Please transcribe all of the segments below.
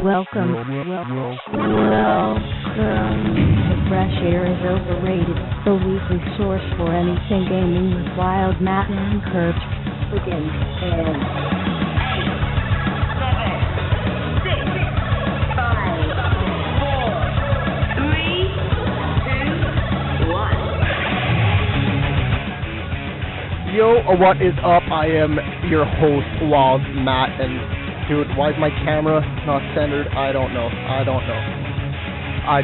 Welcome. Fresh Air is overrated. The weekly source for anything gaming with Wild Matt and Kurt. Begin. Yo, what is up? I am your host, Wild Matt, and dude, why is my camera not centered? I don't know. I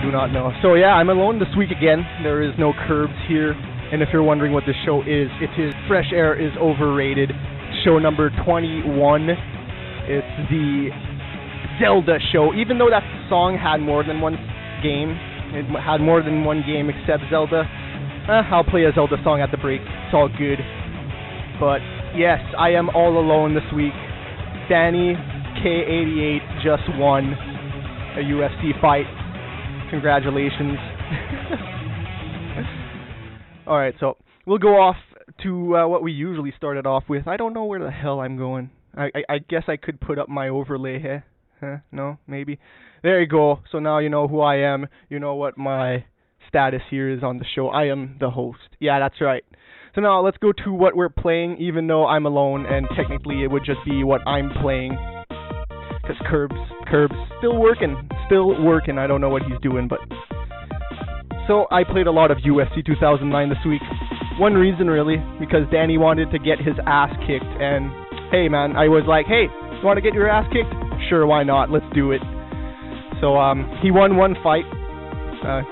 do not know. So yeah, I'm alone this week again. There is no Curbs here, and if you're wondering what this show is, it is Fresh Air is Overrated, show number 21. It's the Zelda show. Even though that song had more than one game, it had more than one game except Zelda, I'll play a Zelda song at the break. It's all good. But yes, I am all alone this week. Danny K88 just won a UFC fight. Congratulations. Alright, so we'll go off to what we usually started off with. I don't know where the hell I'm going. I guess I could put up my overlay, huh? No? Maybe? There you go. So now you know who I am. You know what my status here is on the show. I am the host. Yeah, that's right. So now let's go to what we're playing, even though I'm alone, and technically it would just be what I'm playing. Because Curbs, still working. I don't know what he's doing, but... So I played a lot of UFC 2009 this week. One reason, really, because Danny wanted to get his ass kicked, and hey, man, I was like, hey, you want to get your ass kicked? Sure, why not? Let's do it. So he won one fight.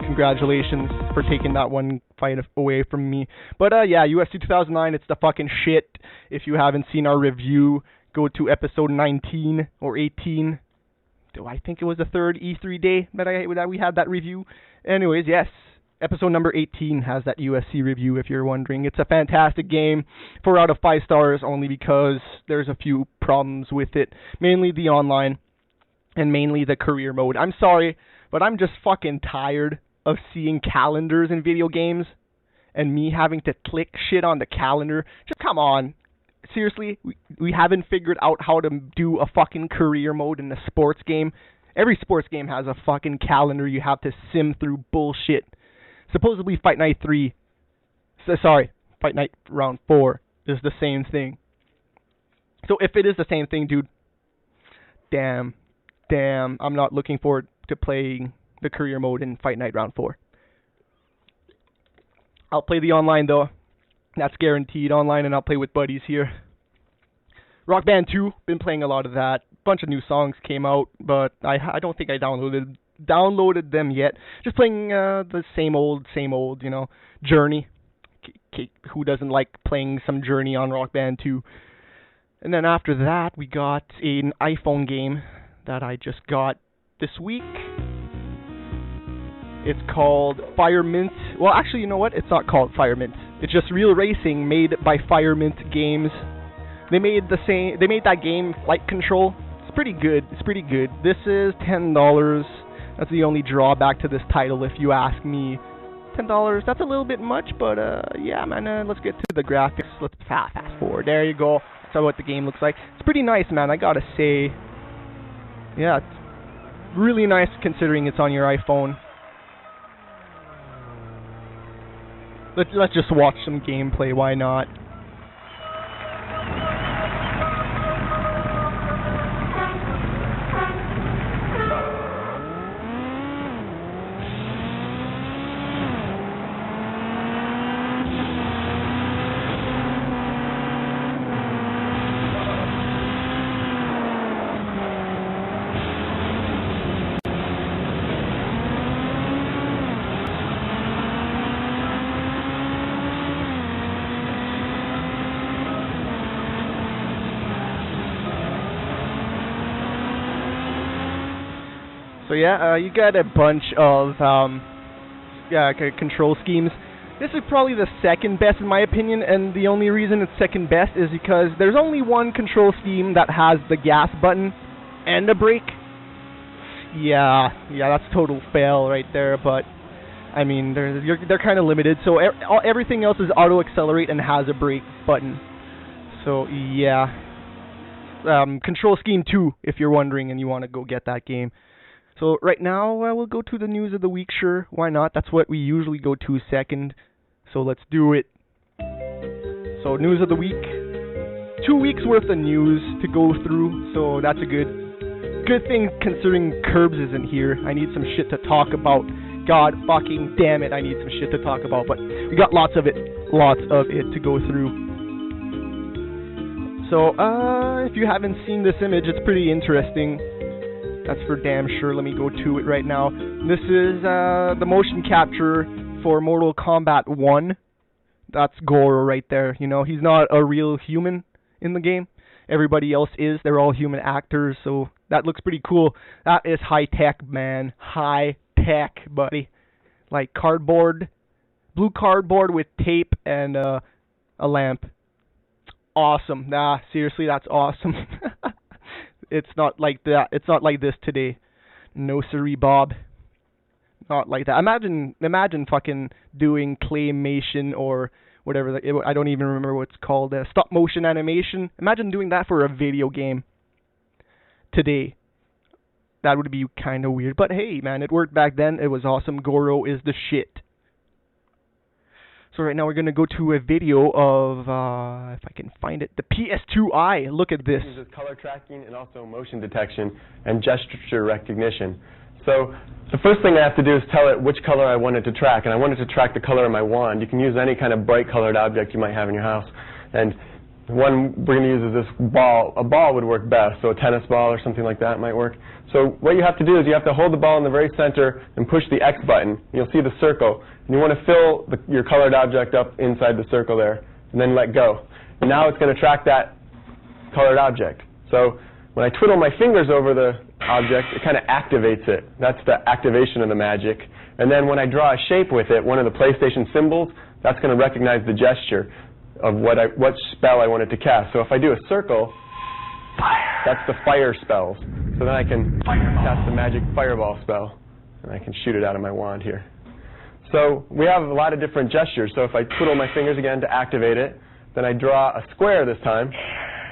Congratulations for taking that one fight away from me. But yeah, UFC 2009, it's the fucking shit. If you haven't seen our review, go to episode 19 or 18. I think it was the third E3 day that we had that review. Anyways, yes, episode number 18 has that UFC review, if you're wondering. It's a fantastic game, 4 out of 5 stars, only because there's a few problems with it. Mainly the online, and mainly the career mode. I'm sorry, but I'm just fucking tired of seeing calendars in video games and me having to click shit on the calendar. Just come on. Seriously, we haven't figured out how to do a fucking career mode in a sports game. Every sports game has a fucking calendar you have to sim through bullshit. Supposedly Fight Night Round 4 is the same thing. So if it is the same thing, dude, damn, I'm not looking forward to playing the career mode in Fight Night Round 4. I'll play the online though. That's guaranteed online, and I'll play with buddies here. Rock Band 2, been playing a lot of that. Bunch of new songs came out, but I don't think I downloaded them yet. Just playing the same old, you know, Journey. Who doesn't like playing some Journey on Rock Band 2? And then after that, we got an iPhone game that I just got this week. It's called Firemint. Well, actually, you know what? It's not called Firemint. It's just Real Racing, made by Firemint Games. They made that game, Flight Control. It's pretty good. This is $10. That's the only drawback to this title, if you ask me. $10, that's a little bit much, but yeah, man, let's get to the graphics. Let's fast forward. There you go. That's what the game looks like. It's pretty nice, man, I gotta say. Yeah, it's really nice considering it's on your iPhone. Let's just watch some gameplay, why not? So yeah, you got a bunch of control schemes. This is probably the second best in my opinion, and the only reason it's second best is because there's only one control scheme that has the gas button and a brake. Yeah, that's total fail right there, but I mean, they're kind of limited, so everything else is auto-accelerate and has a brake button. So, yeah. Control Scheme 2, if you're wondering and you want to go get that game. So right now, we'll go to the news of the week. Sure, why not? That's what we usually go to second. So let's do it. So news of the week. 2 weeks worth of news to go through. So that's a good thing considering Curbs isn't here. I need some shit to talk about. God fucking damn it, I need some shit to talk about. But we got lots of it to go through. So, if you haven't seen this image, it's pretty interesting. That's for damn sure. Let me go to it right now. This is the motion capture for Mortal Kombat 1. That's Goro right there. You know, he's not a real human in the game. Everybody else is. They're all human actors, so that looks pretty cool. That is high tech, man. High tech, buddy. Like cardboard, blue cardboard with tape and a lamp. Awesome. Nah, seriously, that's awesome. It's not like that. It's not like this today. No siree, Bob. Not like that. Imagine fucking doing claymation or whatever. I don't even remember what it's called. Stop motion animation. Imagine doing that for a video game today. That would be kind of weird. But hey, man, it worked back then. It was awesome. Goro is the shit. So right now we're going to go to a video of, if I can find it, the PS2i. Look at this. It uses color tracking and also motion detection and gesture recognition. So the first thing I have to do is tell it which color I want it to track. And I want it to track the color of my wand. You can use any kind of bright colored object you might have in your house. And the one we're going to use is this ball. A ball would work best, so a tennis ball or something like that might work. So what you have to do is you have to hold the ball in the very center and push the X button. You'll see the circle. And you want to fill your colored object up inside the circle there, and then let go. And now it's going to track that colored object. So when I twiddle my fingers over the object, it kind of activates it. That's the activation of the magic. And then when I draw a shape with it, one of the PlayStation symbols, that's going to recognize the gesture of what spell I want it to cast. So if I do a circle, that's the fire spells. So then I can cast the magic fireball spell, and I can shoot it out of my wand here. So we have a lot of different gestures. So if I twiddle my fingers again to activate it, then I draw a square this time.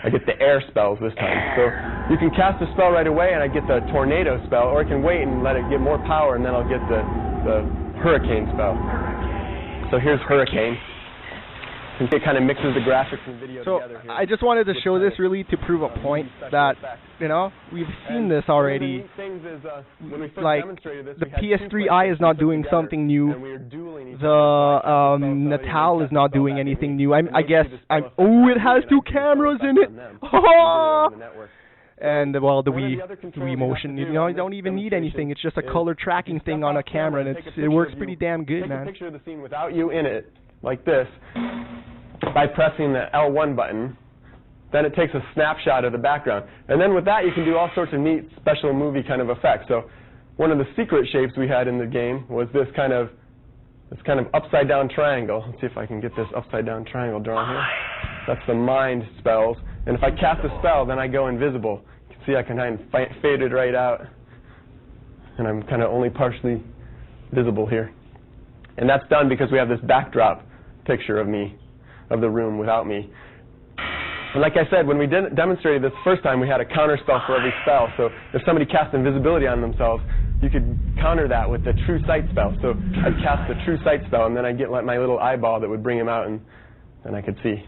I get the air spells this time. So you can cast the spell right away, and I get the tornado spell, or I can wait and let it get more power, and then I'll get the hurricane spell. So here's hurricane. It kind of mixes the graphics and video together here. I just wanted to show this really to prove a point that, you know, we've seen this already. Like, the PS3i is not doing something new. The Natal is not doing anything new. I guess, oh, it has two cameras in it. And, well, the Wii Motion, you know, you don't even need anything. It's just a color tracking thing on a camera, and it works pretty damn good, man. Take a picture of the scene without you in it, like this, by pressing the L1 button. Then it takes a snapshot of the background. And then with that, you can do all sorts of neat special movie kind of effects. So one of the secret shapes we had in the game was this kind of upside down triangle. Let's see if I can get this upside down triangle drawn here. That's the mind spells. And if I cast a spell, then I go invisible. You can see I can kind of fade it right out. And I'm kind of only partially visible here. And that's done because we have this backdrop picture of me, of the room without me. And like I said, when we demonstrated this first time, we had a counter spell for every spell. So if somebody cast invisibility on themselves, you could counter that with the True Sight spell. So I'd cast the True Sight spell, and then I'd get my little eyeball that would bring him out, and then I could see.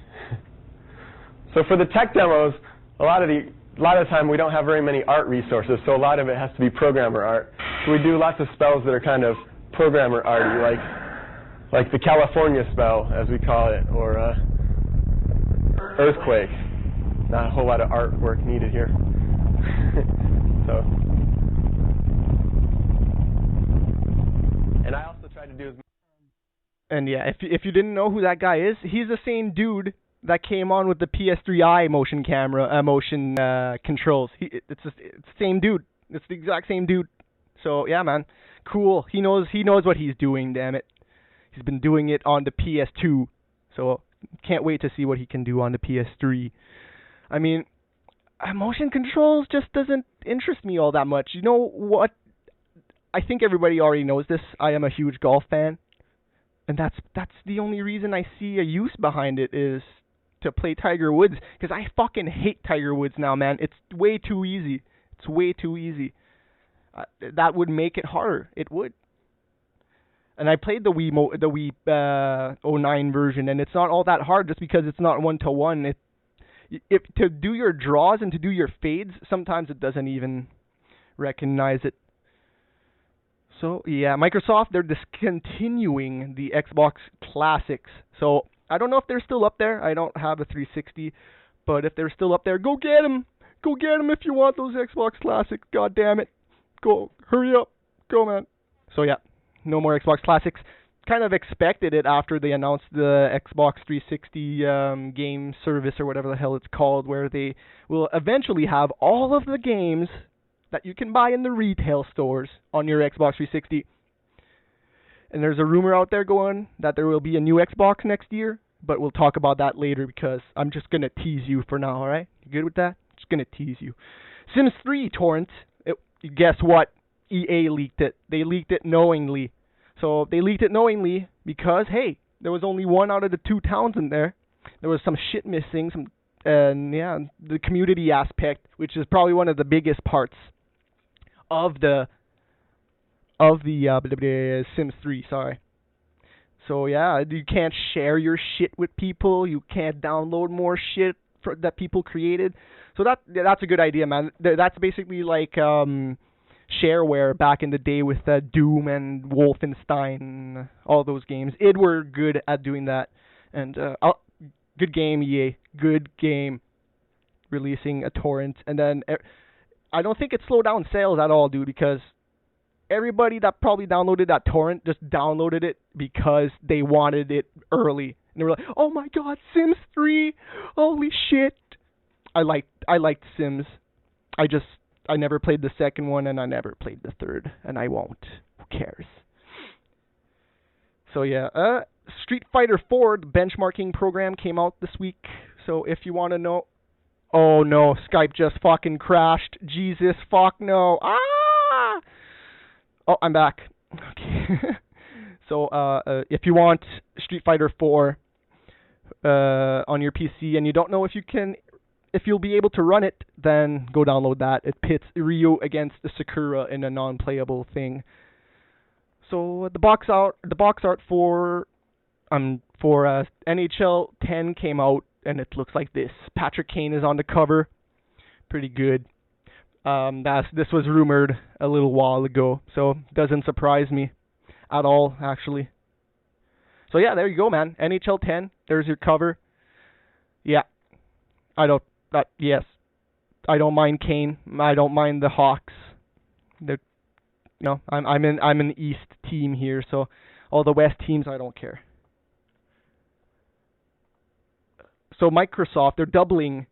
So for the tech demos, a lot of the time we don't have very many art resources, so a lot of it has to be programmer art. So we do lots of spells that are kind of programmer arty, like the California spell, as we call it, or earthquake. Not a whole lot of artwork needed here. So, and I also try to do. And yeah, if you didn't know who that guy is, he's the same dude that came on with the PS3i motion camera, motion controls. It's the same dude. It's the exact same dude. So yeah, man, cool. He knows what he's doing. Damn it. He's been doing it on the PS2, so can't wait to see what he can do on the PS3. I mean, motion controls just doesn't interest me all that much. You know what? I think everybody already knows this. I am a huge golf fan, and that's the only reason I see a use behind it is to play Tiger Woods, because I fucking hate Tiger Woods now, man. It's way too easy. It's way too easy. That would make it harder. It would. And I played the Wii 09 version, and it's not all that hard just because it's not 1-to-1. If to do your draws and to do your fades, sometimes it doesn't even recognize it. So, yeah, Microsoft, they're discontinuing the Xbox Classics. So, I don't know if they're still up there. I don't have a 360, but if they're still up there, go get them. Go get them if you want those Xbox Classics. God damn it. Go. Hurry up. Go, man. So, yeah, no more Xbox Classics. Kind of expected it after they announced the Xbox 360 game service or whatever the hell it's called, where they will eventually have all of the games that you can buy in the retail stores on your Xbox 360. And there's a rumor out there going that there will be a new Xbox next year, but we'll talk about that later because I'm just going to tease you for now, alright? You good with that? Just going to tease you. Sims 3 torrent, guess what? EA leaked it. They leaked it knowingly. So they leaked it knowingly because, hey, there was only one out of the 2 towns in there. There was some shit missing, the community aspect, which is probably one of the biggest parts of the Sims 3, sorry. So yeah, you can't share your shit with people. You can't download more shit that people created. So that's a good idea, man. That's basically like shareware back in the day with Doom and Wolfenstein, all those games. Id were good at doing that. And good game, EA. Good game. Releasing a torrent. And then I don't think it slowed down sales at all, dude, because everybody that probably downloaded that torrent just downloaded it because they wanted it early. And they were like, oh my god, Sims 3! Holy shit! I liked Sims. I never played the second one, and I never played the third, and I won't. Who cares? So yeah, Street Fighter 4, the benchmarking program came out this week. So if you want to know... Oh no, Skype just fucking crashed. Jesus, fuck no. Ah! Oh, I'm back. Okay. So, if you want Street Fighter 4 on your PC and you don't know if you'll be able to run it, then go download that. It pits Ryu against the Sakura in a non-playable thing. So the box art for NHL 10 came out, and it looks like this. Patrick Kane is on the cover. Pretty good. This was rumored a little while ago, so doesn't surprise me at all, actually. So yeah, there you go, man. NHL 10. There's your cover. Yeah, yes, I don't mind Kane. I don't mind the Hawks. I'm an East team here, so all the West teams I don't care. So Microsoft, they're doubling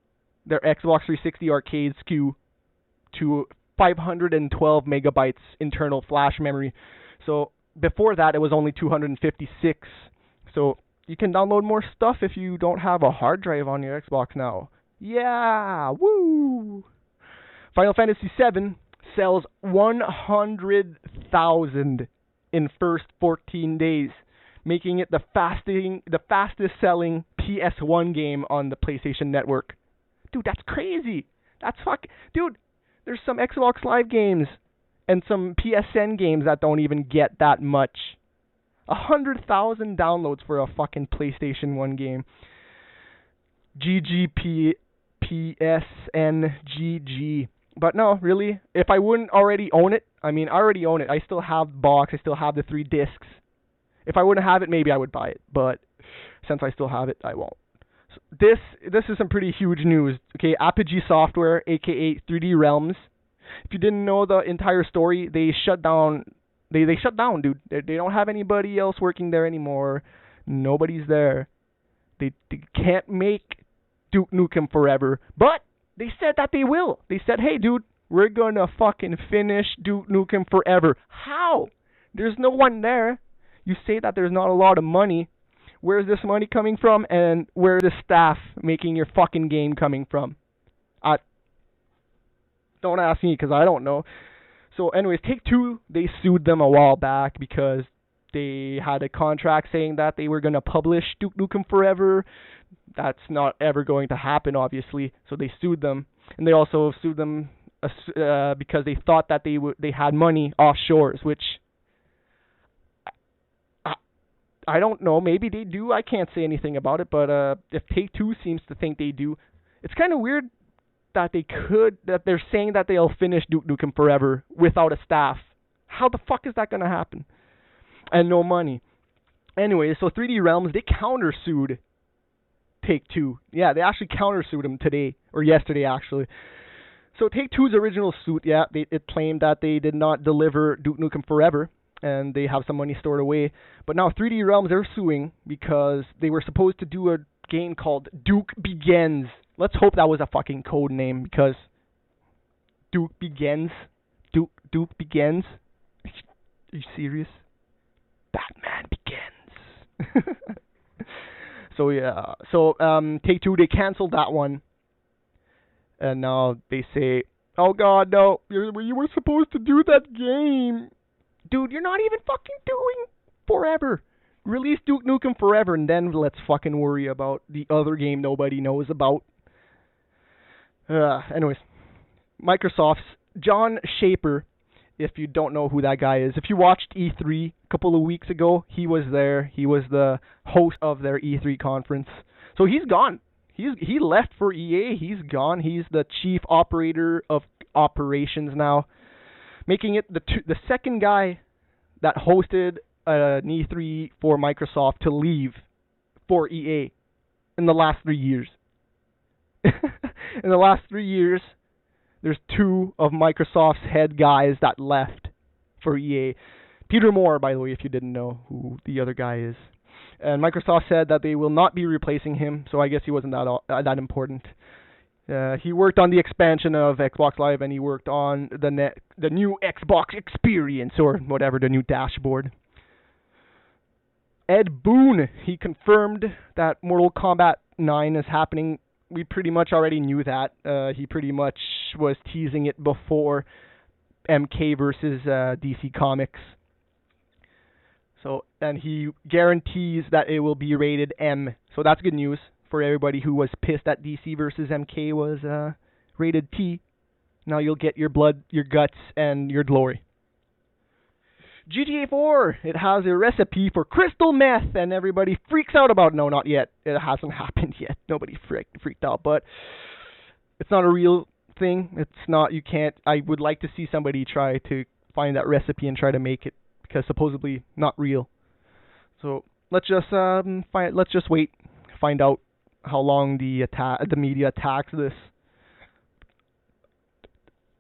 their Xbox 360 arcade SKU to 512 megabytes internal flash memory. So before that, it was only 256. So you can download more stuff if you don't have a hard drive on your Xbox now. Yeah, woo! Final Fantasy VII sells 100,000 in first 14 days, making it the fastest selling PS1 game on the PlayStation Network. Dude, that's crazy. Dude, there's some Xbox Live games and some PSN games that don't even get that much. 100,000 downloads for a fucking PlayStation 1 game. GGPSNGG. But no, really, if I wouldn't already own it, I already own it. I still have the box. I still have the 3 discs. If I wouldn't have it, maybe I would buy it. But since I still have it, I won't. So this is some pretty huge news. Okay, Apogee Software, aka 3D Realms. If you didn't know the entire story, they shut down. They shut down, dude. They don't have anybody else working there anymore. Nobody's there. They can't make Duke Nukem Forever. But they said that they will. They said, hey, dude, we're gonna fucking finish Duke Nukem Forever. How? There's no one there. You say that there's not a lot of money. Where's this money coming from? And where's the staff making your fucking game coming from? Don't ask me because I don't know. So anyways, Take-Two, they sued them a while back because they had a contract saying that they were going to publish Duke Nukem Forever. that's not ever going to happen, obviously. So they sued them, and they also sued them because they thought that they had money offshores, which I don't know. Maybe they do. I can't say anything about it, but if Take-Two seems to think they do, it's kind of weird that they're saying that they'll finish Duke Nukem Forever without a staff. How the fuck is that going to happen? And no money. Anyway, so 3D Realms, they countersued Take-Two. Yeah, they actually countersued them today, or yesterday actually. So Take-Two's original suit, it claimed that they did not deliver Duke Nukem Forever, and they have some money stored away. But now 3D Realms, they're suing because they were supposed to do a game called Duke Begins. Let's hope that was a fucking code name, because Duke Begins? Duke Begins? Are you serious? Batman Begins. So Take-Two, they canceled that one. And now they say, oh god, no, you were supposed to do that game. Dude, you're not even fucking doing Forever. Release Duke Nukem Forever, and then let's fucking worry about the other game nobody knows about. Anyways, Microsoft's John Shaper, if you don't know who that guy is. If you watched E3 a couple of weeks ago, he was there. He was the host of their E3 conference. So he's gone. He left for EA. He's gone. He's the chief operator of operations now, making it the second guy that hosted an E3 for Microsoft to leave for EA in the last 3 years. In the last 3 years, there's two of Microsoft's head guys that left for EA. Peter Moore, by the way, if you didn't know who the other guy is. And Microsoft said that they will not be replacing him, so I guess he wasn't that important. He worked on the expansion of Xbox Live, and he worked on the new Xbox Experience, or whatever, the new dashboard. Ed Boon, he confirmed that Mortal Kombat 9 is happening. We pretty much already knew that. He pretty much was teasing it before MK versus DC Comics. So, and he guarantees that it will be rated M. So that's good news for everybody who was pissed that DC versus MK was rated T. Now you'll get your blood, your guts, and your glory. GTA 4, it has a recipe for crystal meth, and everybody freaks out about it. No, not yet. It hasn't happened yet. Nobody freaked out, but it's not a real thing. It's not, you can't, I would like to see somebody try to find that recipe and try to make it, because supposedly not real. So let's just wait, find out how long the media attacks this.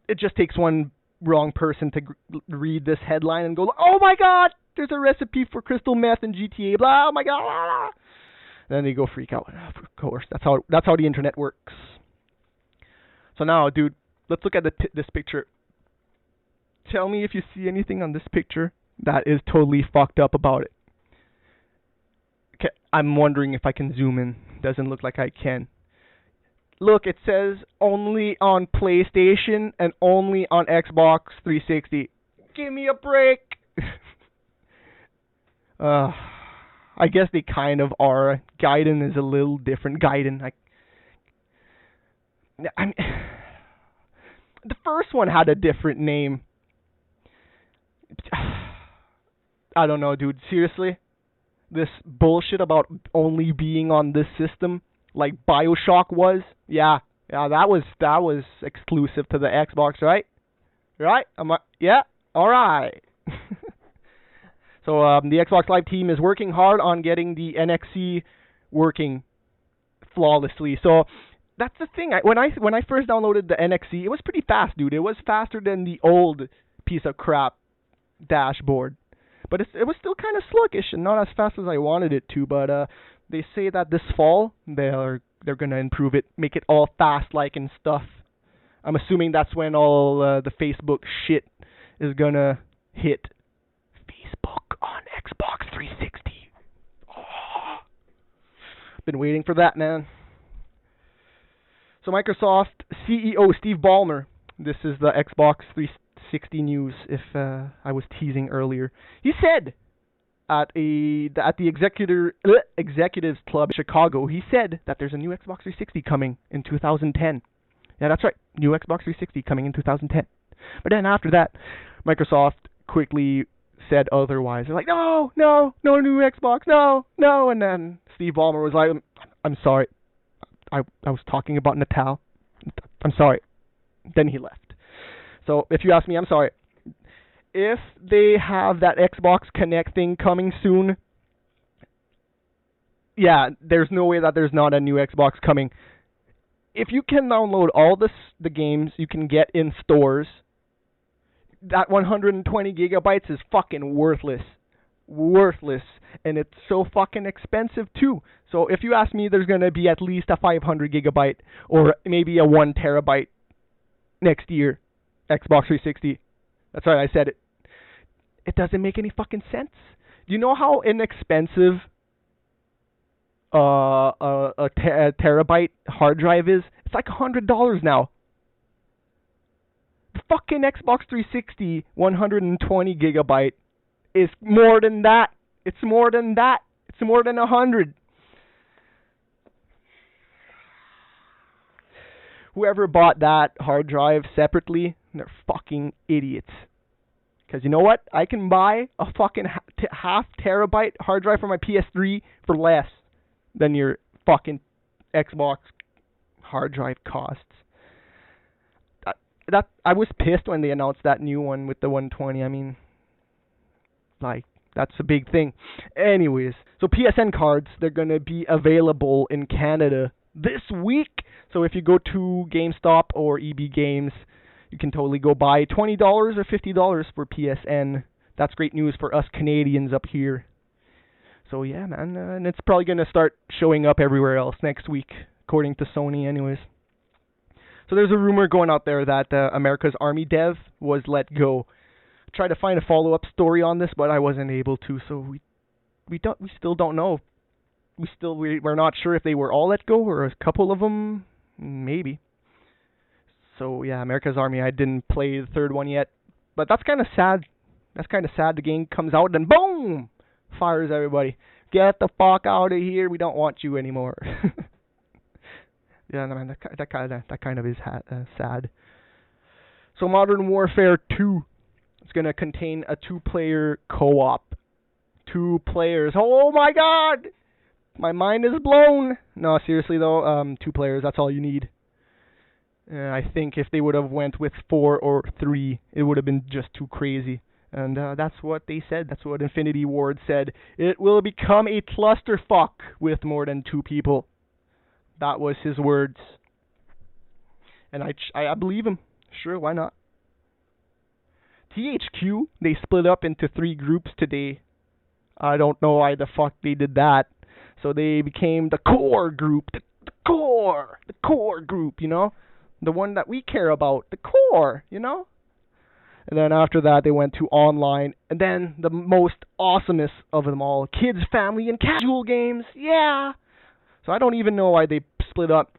It just takes one wrong person to read this headline and go, oh my god, there's a recipe for crystal meth in GTA, blah, oh my god, blah, blah. Then they go freak out. Of course, that's how the internet works. So now, dude, let's look at this picture. Tell me if you see anything on this picture that is totally fucked up about it. Okay, I'm wondering if I can zoom in. Doesn't look like I can. Look, it says only on PlayStation and only on Xbox 360. Give me a break. I guess they kind of are. Gaiden is a little different. Gaiden, I mean, the first one had a different name. I don't know, dude. Seriously? This bullshit about only being on this system, like BioShock was? Yeah, that was exclusive to the Xbox, right? Right? Yeah? Alright. So, the Xbox Live team is working hard on getting the NXE working flawlessly. So, that's the thing. When I first downloaded the NXE, it was pretty fast, dude. It was faster than the old piece of crap dashboard. But it was still kind of sluggish and not as fast as I wanted it to. But they say that this fall they're gonna improve it, make it all fast-like and stuff. I'm assuming that's when all the Facebook shit is gonna hit. Facebook on Xbox 360. Oh. Been waiting for that, man. So Microsoft CEO Steve Ballmer. This is the Xbox 360 news, if I was teasing earlier. He said, at the Executives Club in Chicago. He said that there's a new Xbox 360 coming in 2010. Yeah, that's right. New Xbox 360 coming in 2010. But then after that, Microsoft quickly said otherwise. They're like, no new Xbox, no. And then Steve Ballmer was like, I'm sorry. I was talking about Natal. I'm sorry. Then he left. So if you ask me, I'm sorry. If they have that Xbox Connect thing coming soon, yeah, there's no way that there's not a new Xbox coming. If you can download all the games you can get in stores, that 120 gigabytes is fucking worthless. And it's so fucking expensive too. So if you ask me, there's going to be at least a 500 gigabyte or maybe a 1 terabyte next year Xbox 360. That's right, I said it. It doesn't make any fucking sense. Do you know how inexpensive a terabyte hard drive is? It's like $100 now. The fucking Xbox 360 120 gigabyte is more than that. It's more than that. It's more than 100. Whoever bought that hard drive separately, they're fucking idiots. Because you know what? I can buy a fucking half terabyte hard drive for my PS3 for less than your fucking Xbox hard drive costs. That I was pissed when they announced that new one with the 120. I mean, like, that's a big thing. Anyways, so PSN cards, they're going to be available in Canada this week. So if you go to GameStop or EB Games, you can totally go buy $20 or $50 for PSN. That's great news for us Canadians up here. So yeah, man, and it's probably going to start showing up everywhere else next week, according to Sony anyways. So there's a rumor going out there that America's Army dev was let go. I tried to find a follow-up story on this, but I wasn't able to, so we still don't know. We're not sure if they were all let go or a couple of them, maybe. So yeah, America's Army, I didn't play the third one yet, but that's kind of sad. That's kind of sad. The game comes out and boom, fires everybody. Get the fuck out of here. We don't want you anymore. Yeah, man, that kind of is sad. So Modern Warfare 2 is going to contain a 2-player co-op. 2 players. Oh my god! My mind is blown. No, seriously though, 2 players, that's all you need. I think if they would have went with 4 or 3, it would have been just too crazy. And that's what they said. That's what Infinity Ward said. It will become a clusterfuck with more than 2 people. That was his words. And I believe him. Sure, why not? THQ, they split up into 3 groups today. I don't know why the fuck they did that. So they became the core group. The core group, you know? The one that we care about. The core, you know? And then after that, they went to online. And then the most awesomest of them all. Kids, family, and casual games. Yeah! So I don't even know why they split up.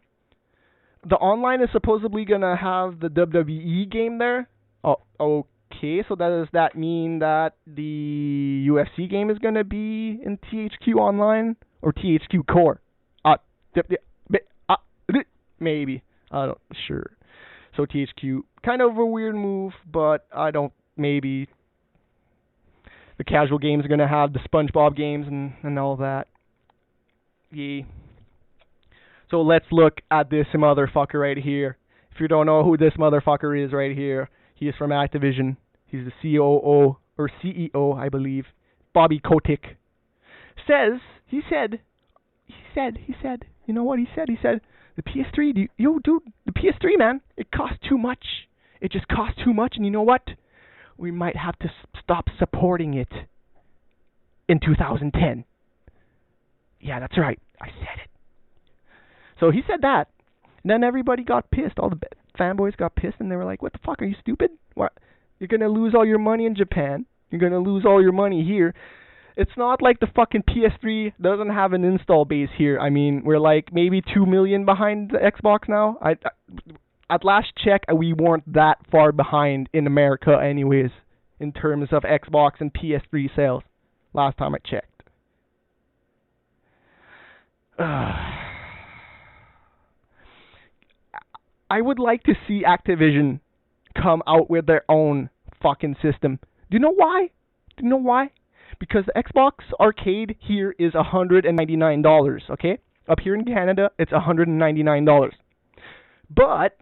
The online is supposedly going to have the WWE game there. Oh, okay. So does that mean that the UFC game is going to be in THQ Online or THQ Core? Maybe. I don't sure. So THQ, kind of a weird move, but maybe the casual games are going to have the SpongeBob games and all that. Yeah. So let's look at this motherfucker right here. If you don't know who this motherfucker is right here, he is from Activision. He's the COO, or CEO, I believe. Bobby Kotick. He said, you know what he said? He said, the PS3, dude, the PS3, man, it costs too much. It just costs too much, and you know what? We might have to stop supporting it in 2010. Yeah, that's right. I said it. So he said that. And then everybody got pissed. All the fanboys got pissed, and they were like, what the fuck? Are you stupid? What? You're going to lose all your money in Japan. You're going to lose all your money here. It's not like the fucking PS3 doesn't have an install base here. I mean, we're like maybe 2 million behind the Xbox now. At last check, we weren't that far behind in America anyways, in terms of Xbox and PS3 sales. last time I checked. I would like to see Activision come out with their own fucking system. Do you know why? Because the Xbox Arcade here is $199, okay? Up here in Canada, it's $199. But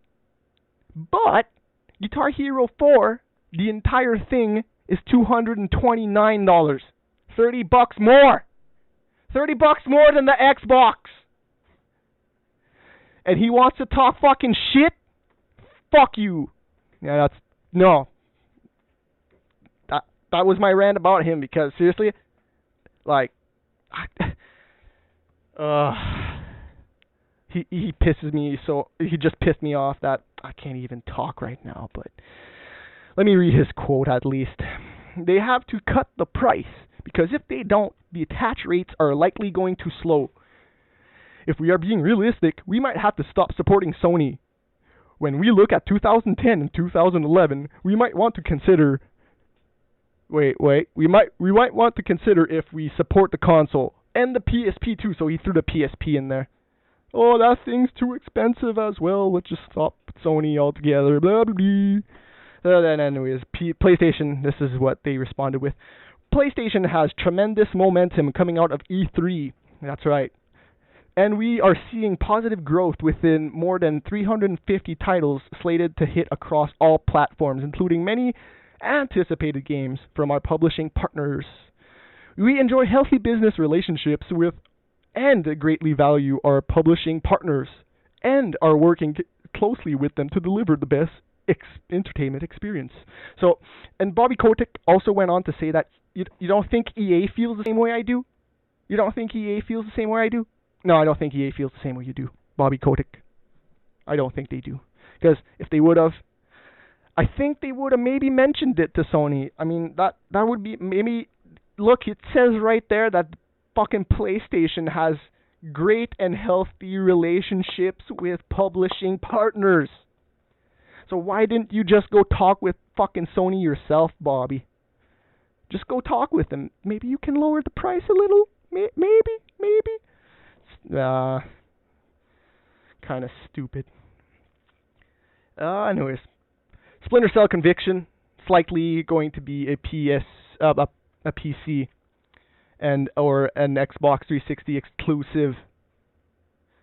Guitar Hero 4, the entire thing is $229. $30 more. $30 more than the Xbox. And he wants to talk fucking shit? Fuck you. Yeah, no. That was my rant about him, because seriously, like, he pisses me, so he just pissed me off that I can't even talk right now. But let me read his quote at least. They have to cut the price, because if they don't, the attach rates are likely going to slow. If we are being realistic, we might have to stop supporting Sony. When we look at 2010 and 2011, we might want to consider. We might want to consider if we support the console and the PSP too. So he threw the PSP in there. Oh, that thing's too expensive as well. Let's just stop Sony altogether. Blah blah blah. Then anyways, PlayStation. This is what they responded with. PlayStation has tremendous momentum coming out of E3. That's right. And we are seeing positive growth within more than 350 titles slated to hit across all platforms, including many anticipated games from our publishing partners. We enjoy healthy business relationships with and greatly value our publishing partners and are working closely with them to deliver the best entertainment experience. So, and Bobby Kotick also went on to say that you don't think EA feels the same way I do? You don't think EA feels the same way I do? No, I don't think EA feels the same way you do, Bobby Kotick. I don't think they do. Because if they would have, I think they would have maybe mentioned it to Sony. I mean, that would be maybe. Look, it says right there that fucking PlayStation has great and healthy relationships with publishing partners. So why didn't you just go talk with fucking Sony yourself, Bobby? Just go talk with them. Maybe you can lower the price a little. Maybe. Kind of stupid. Anyways, Splinter Cell Conviction is likely going to be a PC and or an Xbox 360 exclusive,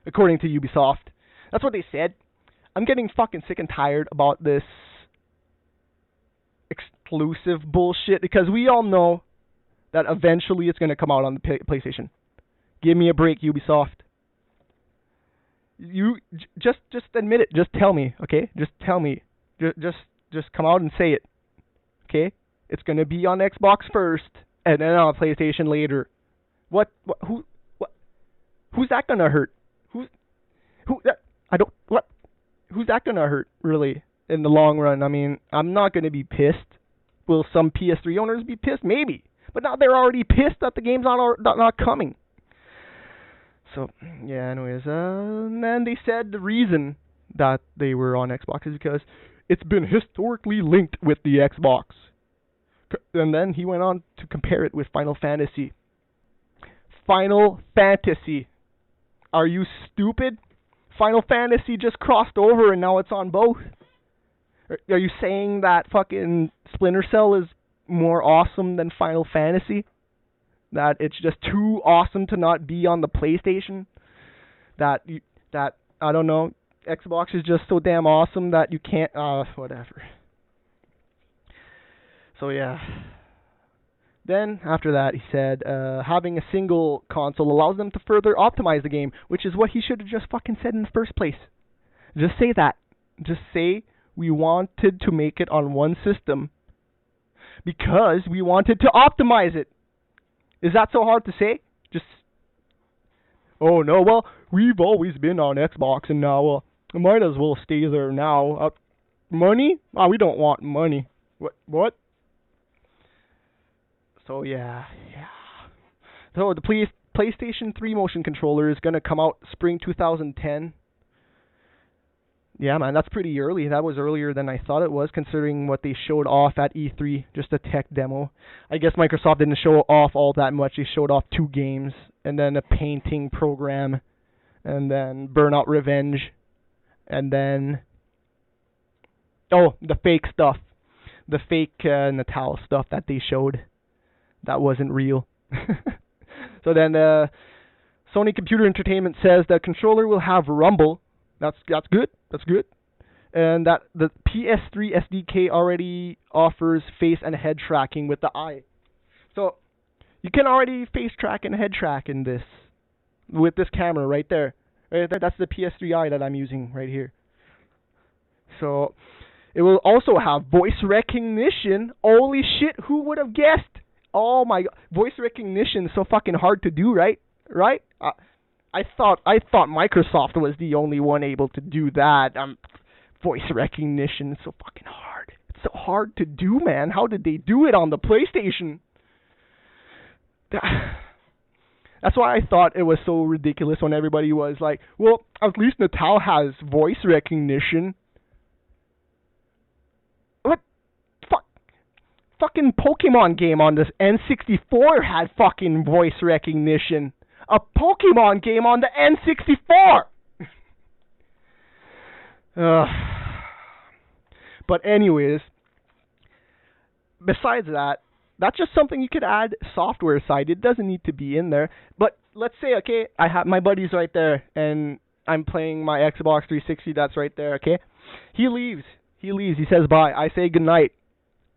according to Ubisoft. That's what they said. I'm getting fucking sick and tired about this exclusive bullshit, because we all know that eventually it's going to come out on the PlayStation. Give me a break, Ubisoft. You just admit it. Just tell me, okay? Just tell me. Just come out and say it, okay? It's going to be on Xbox first, and then on PlayStation later. Who's that going to hurt? Who's that going to hurt, really, in the long run? I mean, I'm not going to be pissed. Will some PS3 owners be pissed? Maybe. But now they're already pissed that the game's not coming. So, yeah, anyways. And then they said the reason that they were on Xbox is because it's been historically linked with the Xbox. And then he went on to compare it with Final Fantasy. Final Fantasy. Are you stupid? Final Fantasy just crossed over and now it's on both. Are you saying that fucking Splinter Cell is more awesome than Final Fantasy? That it's just too awesome to not be on the PlayStation? That I don't know, Xbox is just so damn awesome that you can't, whatever. So yeah. Then, after that, he said, having a single console allows them to further optimize the game, which is what he should have just fucking said in the first place. Just say that. Just say we wanted to make it on one system because we wanted to optimize it. Is that so hard to say? Just, oh no, well, we've always been on Xbox and now, might as well stay there now. Money? Oh, we don't want money. What? So yeah. So the PlayStation 3 motion controller is going to come out spring 2010. Yeah, man, that's pretty early. That was earlier than I thought it was, considering what they showed off at E3, just a tech demo. I guess Microsoft didn't show off all that much. They showed off 2 games, and then a painting program, and then Burnout Revenge, and then... oh, the fake stuff. The fake Natal stuff that they showed. That wasn't real. So then Sony Computer Entertainment says the controller will have rumble. That's good. That's good. And that the PS3 SDK already offers face and head tracking with the eye. So you can already face track and head track in this with this camera right there. Right there. That's the PS3 eye that I'm using right here. So it will also have voice recognition. Holy shit, who would have guessed? Oh my god, voice recognition is so fucking hard to do, right? Right? I thought Microsoft was the only one able to do that. Voice recognition is so fucking hard. It's so hard to do, man. How did they do it on the PlayStation? That's why I thought it was so ridiculous when everybody was like, well, at least Natal has voice recognition. What? Fucking Pokemon game on this N64 had fucking voice recognition. A Pokemon game on the N64! But anyways, besides that, that's just something you could add software side. It doesn't need to be in there. But let's say, okay, I have my buddy's right there, and I'm playing my Xbox 360 that's right there, okay? He leaves. He says bye. I say goodnight.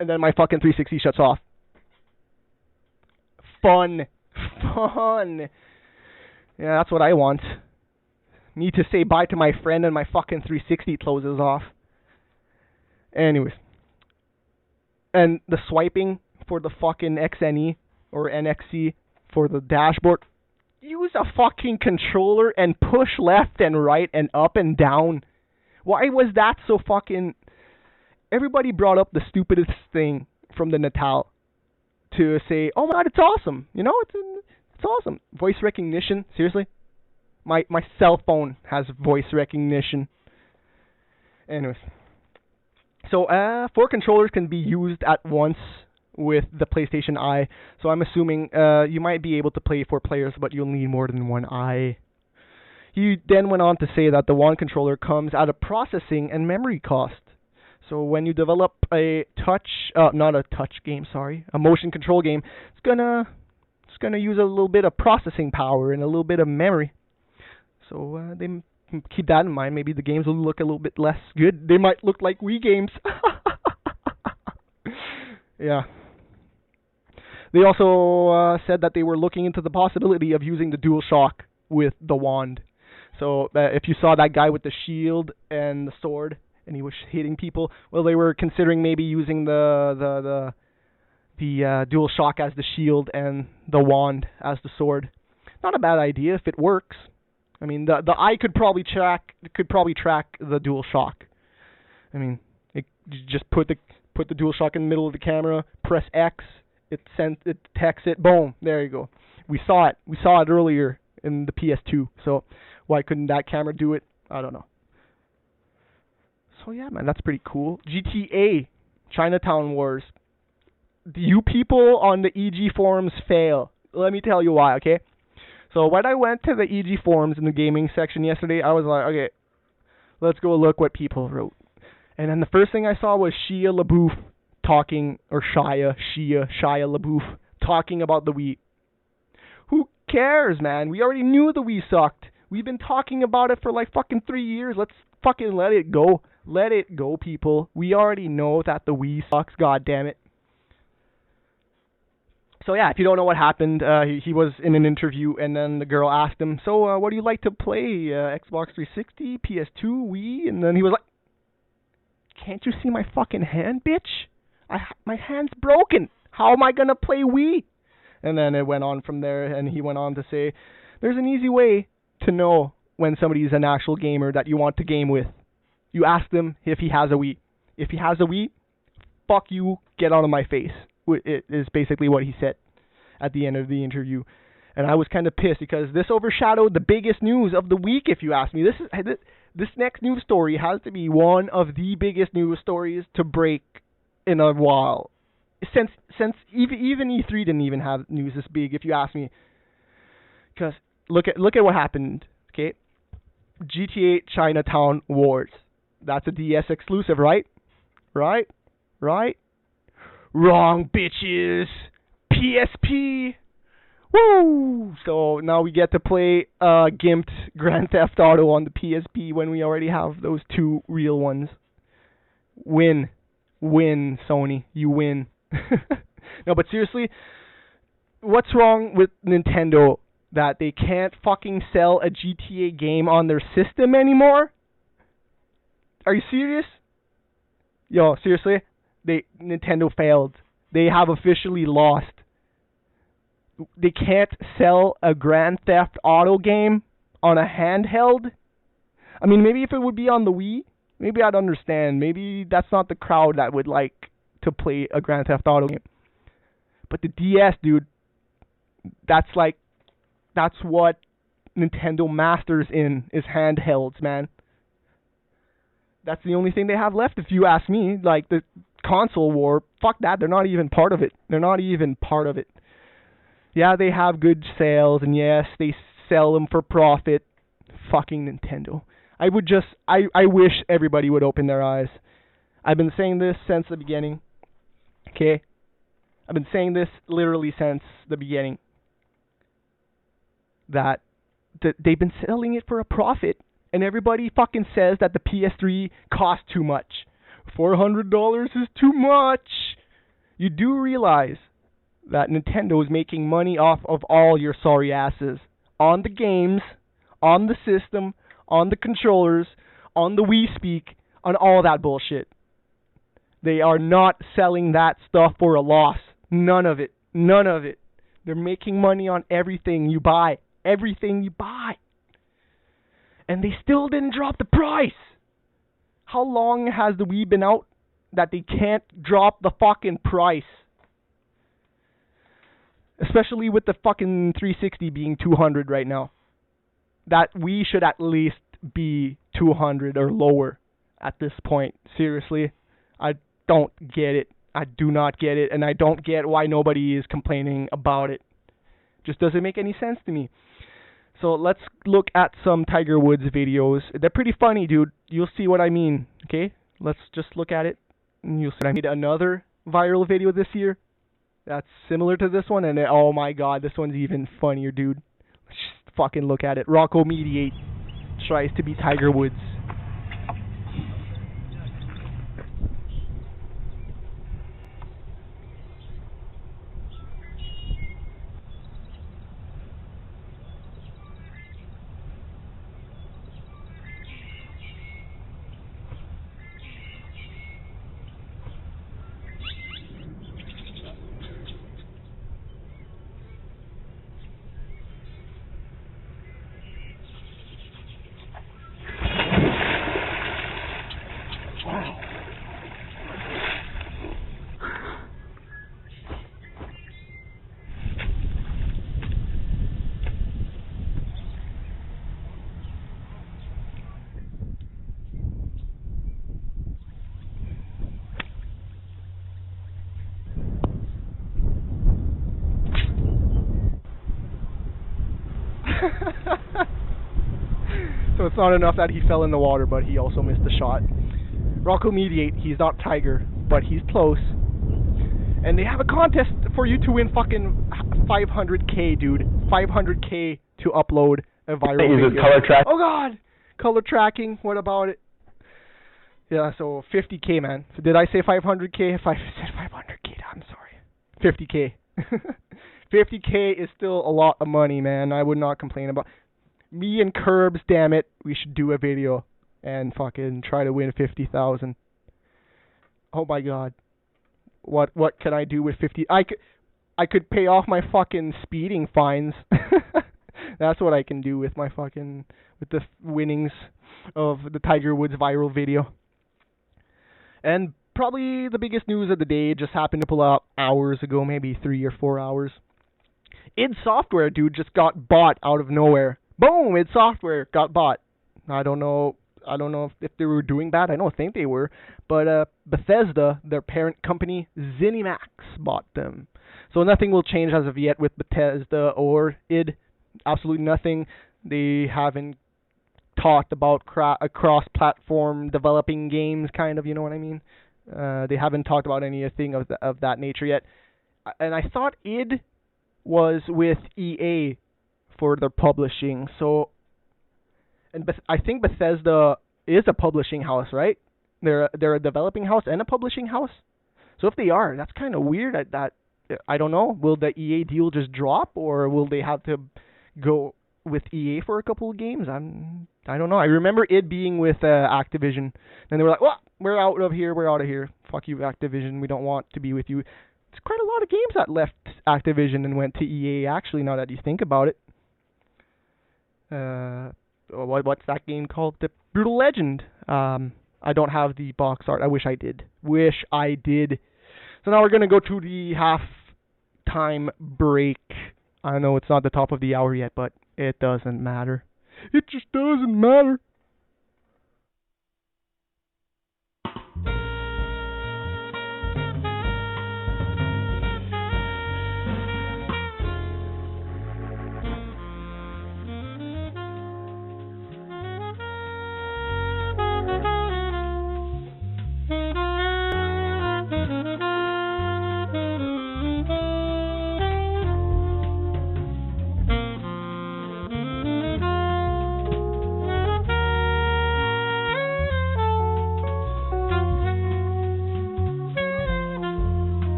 And then my fucking 360 shuts off. Fun. Yeah, that's what I want. Me to say bye to my friend and my fucking 360 closes off. Anyways. And the swiping for the fucking XNE or NXC for the dashboard. Use a fucking controller and push left and right and up and down. Why was that so fucking... Everybody brought up the stupidest thing from the Natal to say, oh my god, it's awesome. You know, it's awesome. Voice recognition, seriously? My cell phone has voice recognition. Anyways. So, 4 controllers can be used at once with the PlayStation Eye. So I'm assuming you might be able to play 4 players, but you'll need more than one eye. He then went on to say that the one controller comes at a processing and memory cost. So when you develop a a motion control game, it's gonna use a little bit of processing power and a little bit of memory. So they keep that in mind. Maybe the games will look a little bit less good. They might look like Wii games. Yeah. They also said that they were looking into the possibility of using the DualShock with the wand. So if you saw that guy with the shield and the sword, and he was hitting people, well, they were considering maybe using the DualShock as the shield and the wand as the sword. Not a bad idea if it works. I mean, the eye could probably track the DualShock. I mean, you just put the DualShock in the middle of the camera, press X, it detects it, boom, there you go. We saw it earlier in the PS2. So why couldn't that camera do it? I don't know. So yeah, man, that's pretty cool. GTA, Chinatown Wars. You people on the EG forums fail. Let me tell you why, okay? So when I went to the EG forums in the gaming section yesterday, I was like, okay, let's go look what people wrote. And then the first thing I saw was Shia LaBeouf talking, or Shia LaBeouf talking about the Wii. Who cares, man? We already knew the Wii sucked. We've been talking about it for like fucking 3 years. Let's fucking let it go. Let it go, people. We already know that the Wii sucks, god damn it. So yeah, if you don't know what happened, he was in an interview, and then the girl asked him, so what do you like to play? Xbox 360, PS2, Wii? And then he was like, can't you see my fucking hand, bitch? My hand's broken. How am I going to play Wii? And then it went on from there, and he went on to say, there's an easy way to know when somebody's an actual gamer that you want to game with. You ask them if he has a Wii. If he has a Wii, fuck you, get out of my face. It is basically what he said at the end of the interview. And I was kind of pissed because this overshadowed the biggest news of the week, if you ask me. This next news story has to be one of the biggest news stories to break in a while. Since even E3 didn't even have news this big, if you ask me. Because look at what happened. Okay, GTA Chinatown Wars. That's a DS exclusive, right? Right? Wrong, bitches. PSP. Woo! So now we get to play gimped Grand Theft Auto on the PSP when we already have those two real ones. Win, Sony. You win. No, but seriously, what's wrong with Nintendo that they can't fucking sell a GTA game on their system anymore? Are you serious? Yo, seriously? Nintendo failed. They have officially lost. They can't sell a Grand Theft Auto game on a handheld? I mean, maybe if it would be on the Wii, maybe I'd understand. Maybe that's not the crowd that would like to play a Grand Theft Auto game. But the DS, dude, that's what Nintendo masters in, is handhelds, man. That's the only thing they have left, if you ask me. Like, the console war, fuck that, they're not even part of it. Yeah, they have good sales, and yes, they sell them for profit. Fucking Nintendo. I wish everybody would open their eyes. I've been saying this since the beginning. Okay? I've been saying this literally since the beginning. That they've been selling it for a profit, and everybody fucking says that the PS3 costs too much. $400 is too much. You do realize that Nintendo is making money off of all your sorry asses. On the games, on the system, on the controllers, on the Wii Speak, on all that bullshit. They are not selling that stuff for a loss. None of it. They're making money on everything you buy. And they still didn't drop the price. How long has the Wii been out that they can't drop the fucking price? Especially with the fucking 360 being $200 right now. That Wii should at least be $200 or lower at this point. Seriously, I don't get it. I do not get it, and I don't get why nobody is complaining about it. Just doesn't make any sense to me. So let's look at some Tiger Woods videos. They're pretty funny, dude. You'll see what I mean, okay? Let's just look at it, and you'll see. I made another viral video this year that's similar to this one, and oh my god, this one's even funnier, dude. Let's just fucking look at it. Rocco Mediate tries to be Tiger Woods. So it's not enough that he fell in the water, but he also missed the shot. Rocco Mediate, he's not Tiger, but he's close. And they have a contest for you to win fucking 500k, dude. 500k to upload a viral video. Color track. Oh god! Color tracking, what about it? Yeah, so 50k, man. So did I say 500k? If I said 500k, I'm sorry. 50k. 50k is still a lot of money, man. I would not complain about. Me and Curbs, damn it, we should do a video and fucking try to win 50,000. Oh my god. What can I do with 50? I could pay off my fucking speeding fines. That's what I can do with my fucking with the winnings of the Tiger Woods viral video. And probably the biggest news of the day just happened to pull out hours ago, maybe 3 or 4 hours. id Software, dude, just got bought out of nowhere. Boom! id Software got bought. I don't know I don't know if they were doing bad. I don't think they were. But Bethesda, their parent company, ZeniMax, bought them. So nothing will change as of yet with Bethesda or id. Absolutely nothing. They haven't talked about a cross-platform developing games, kind of, you know what I mean? They haven't talked about anything of that nature yet. And I thought id was with EA for their publishing. So, and I think Bethesda is a publishing house, right? They're a developing house and a publishing house. So if they are, that's kind of weird. That I don't know. Will the EA deal just drop, or will they have to go with EA for a couple of games? I don't know. I remember it being with Activision, and they were like, "Well, we're out of here. We're out of here. Fuck you, Activision. We don't want to be with you." It's quite a lot of games that left Activision and went to EA. Actually, now that you think about it, what's that game called? The Brutal Legend. I don't have the box art. I wish I did. So now we're gonna go to the half-time break. I know it's not the top of the hour yet, but it doesn't matter. It just doesn't matter.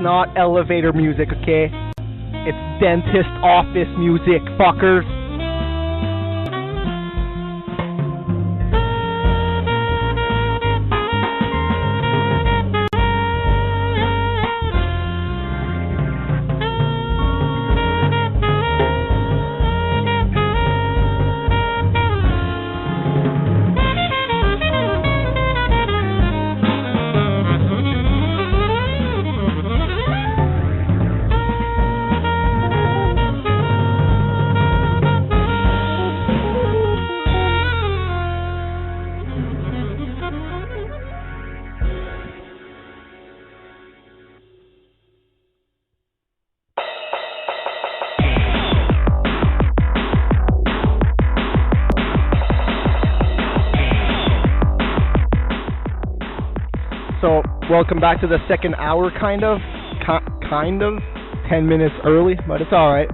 not elevator music, okay? It's dentist office music, fuckers. So, welcome back to the second hour, kind of. 10 minutes early, but it's alright.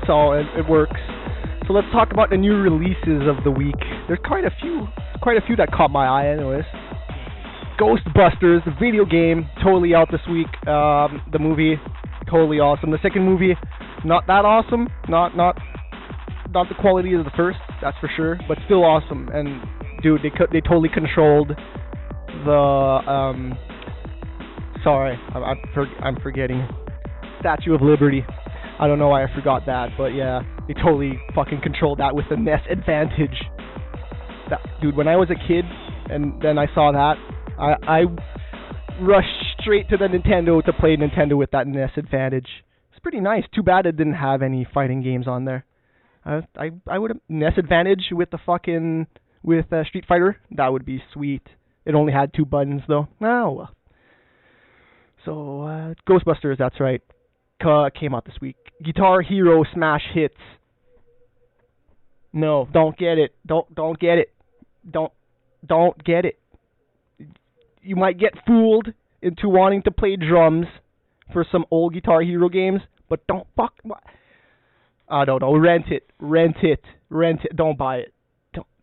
It works. So let's talk about the new releases of the week. There's quite a few that caught my eye anyways. Ghostbusters, the video game, totally out this week. The movie, totally awesome. The second movie, not that awesome. Not the quality of the first, that's for sure, but still awesome. And dude, they totally controlled the I'm forgetting Statue of Liberty. I don't know why I forgot that, but yeah, they totally fucking controlled that with the NES Advantage. Dude, when I was a kid and then I saw that, I rushed straight to the Nintendo to play Nintendo with that NES Advantage. It's pretty nice. Too bad it didn't have any fighting games on there. I would have NES Advantage with Street Fighter. That would be sweet. It only had 2 buttons though. Oh well. So Ghostbusters, that's right. Came out this week. Guitar Hero Smash Hits. No, don't get it. Don't get it. Don't get it. You might get fooled into wanting to play drums for some old Guitar Hero games, but don't I don't know. Rent it. Don't buy it.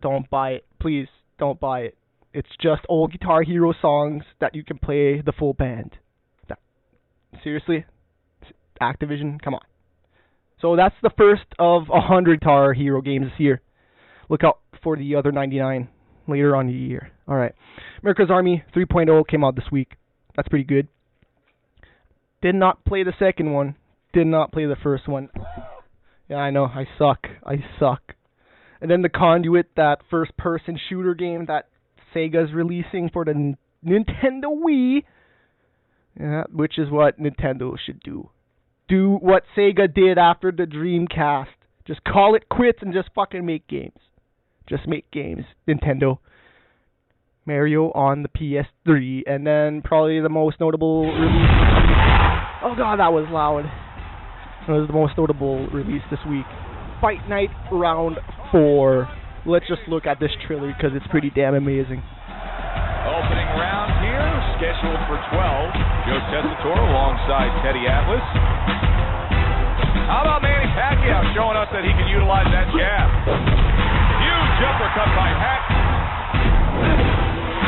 Don't buy it. Please, don't buy it. It's just old Guitar Hero songs that you can play the full band. Seriously? Activision? Come on. So that's the first of 100 Guitar Hero games this year. Look out for the other 99 later on in the year. Alright. America's Army 3.0 came out this week. That's pretty good. Did not play the second one. Did not play the first one. Yeah, I know. I suck. And then The Conduit, that first-person shooter game that Sega's releasing for the Nintendo Wii. Yeah, which is what Nintendo should do. Do what Sega did after the Dreamcast. Just call it quits and just fucking make games. Just make games, Nintendo. Mario on the PS3, and then probably the most notable release. Oh god, that was loud. That was the most notable release this week. Fight Night Round 4. Let's just look at this trailer because it's pretty damn amazing. Opening round here, scheduled for 12. Joe Tessitore alongside Teddy Atlas. How about Manny Pacquiao showing us that he can utilize that jab? Huge uppercut by Hatton.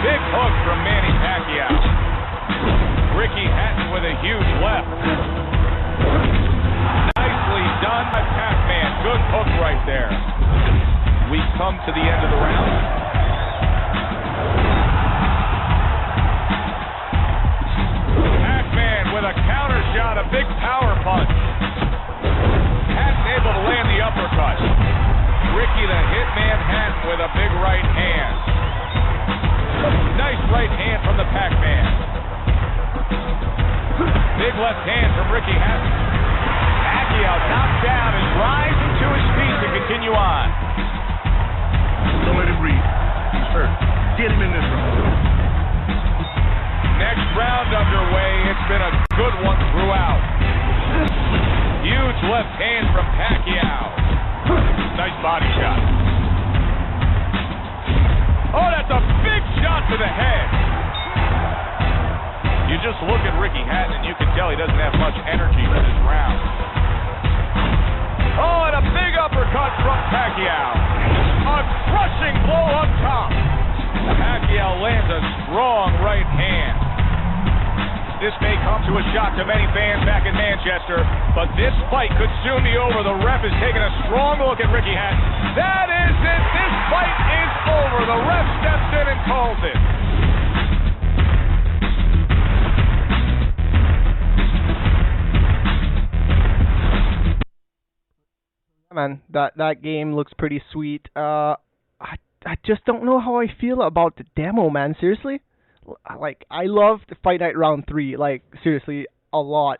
Big hook from Manny Pacquiao. Ricky Hatton with a huge left. Nicely done by Pac-Man. Good hook right there. We come to the end of the round. With a counter shot, a big power punch. Hatton able to land the uppercut. Ricky the Hitman Hatton with a big right hand. Nice right hand from the Pac-Man. Big left hand from Ricky Hatton. Pacquiao knocked down and rising to his feet to continue on. Don't let him breathe. He's hurt. Get him in this room. Next round underway. It's been a good one throughout. Huge left hand from Pacquiao. Nice body shot. Oh, that's a big shot to the head. You just look at Ricky Hatton and you can tell he doesn't have much energy for this round. Oh, and a big uppercut from Pacquiao. A crushing blow up top. Pacquiao lands a strong right hand. This may come to a shock to many fans back in Manchester, but this fight could soon be over. The ref is taking a strong look at Ricky Hatton. That is it. This fight is over. The ref steps in and calls it. Man, that game looks pretty sweet. I just don't know how I feel about the demo, man. Seriously, like I love the Fight Night Round 3. Like seriously, a lot.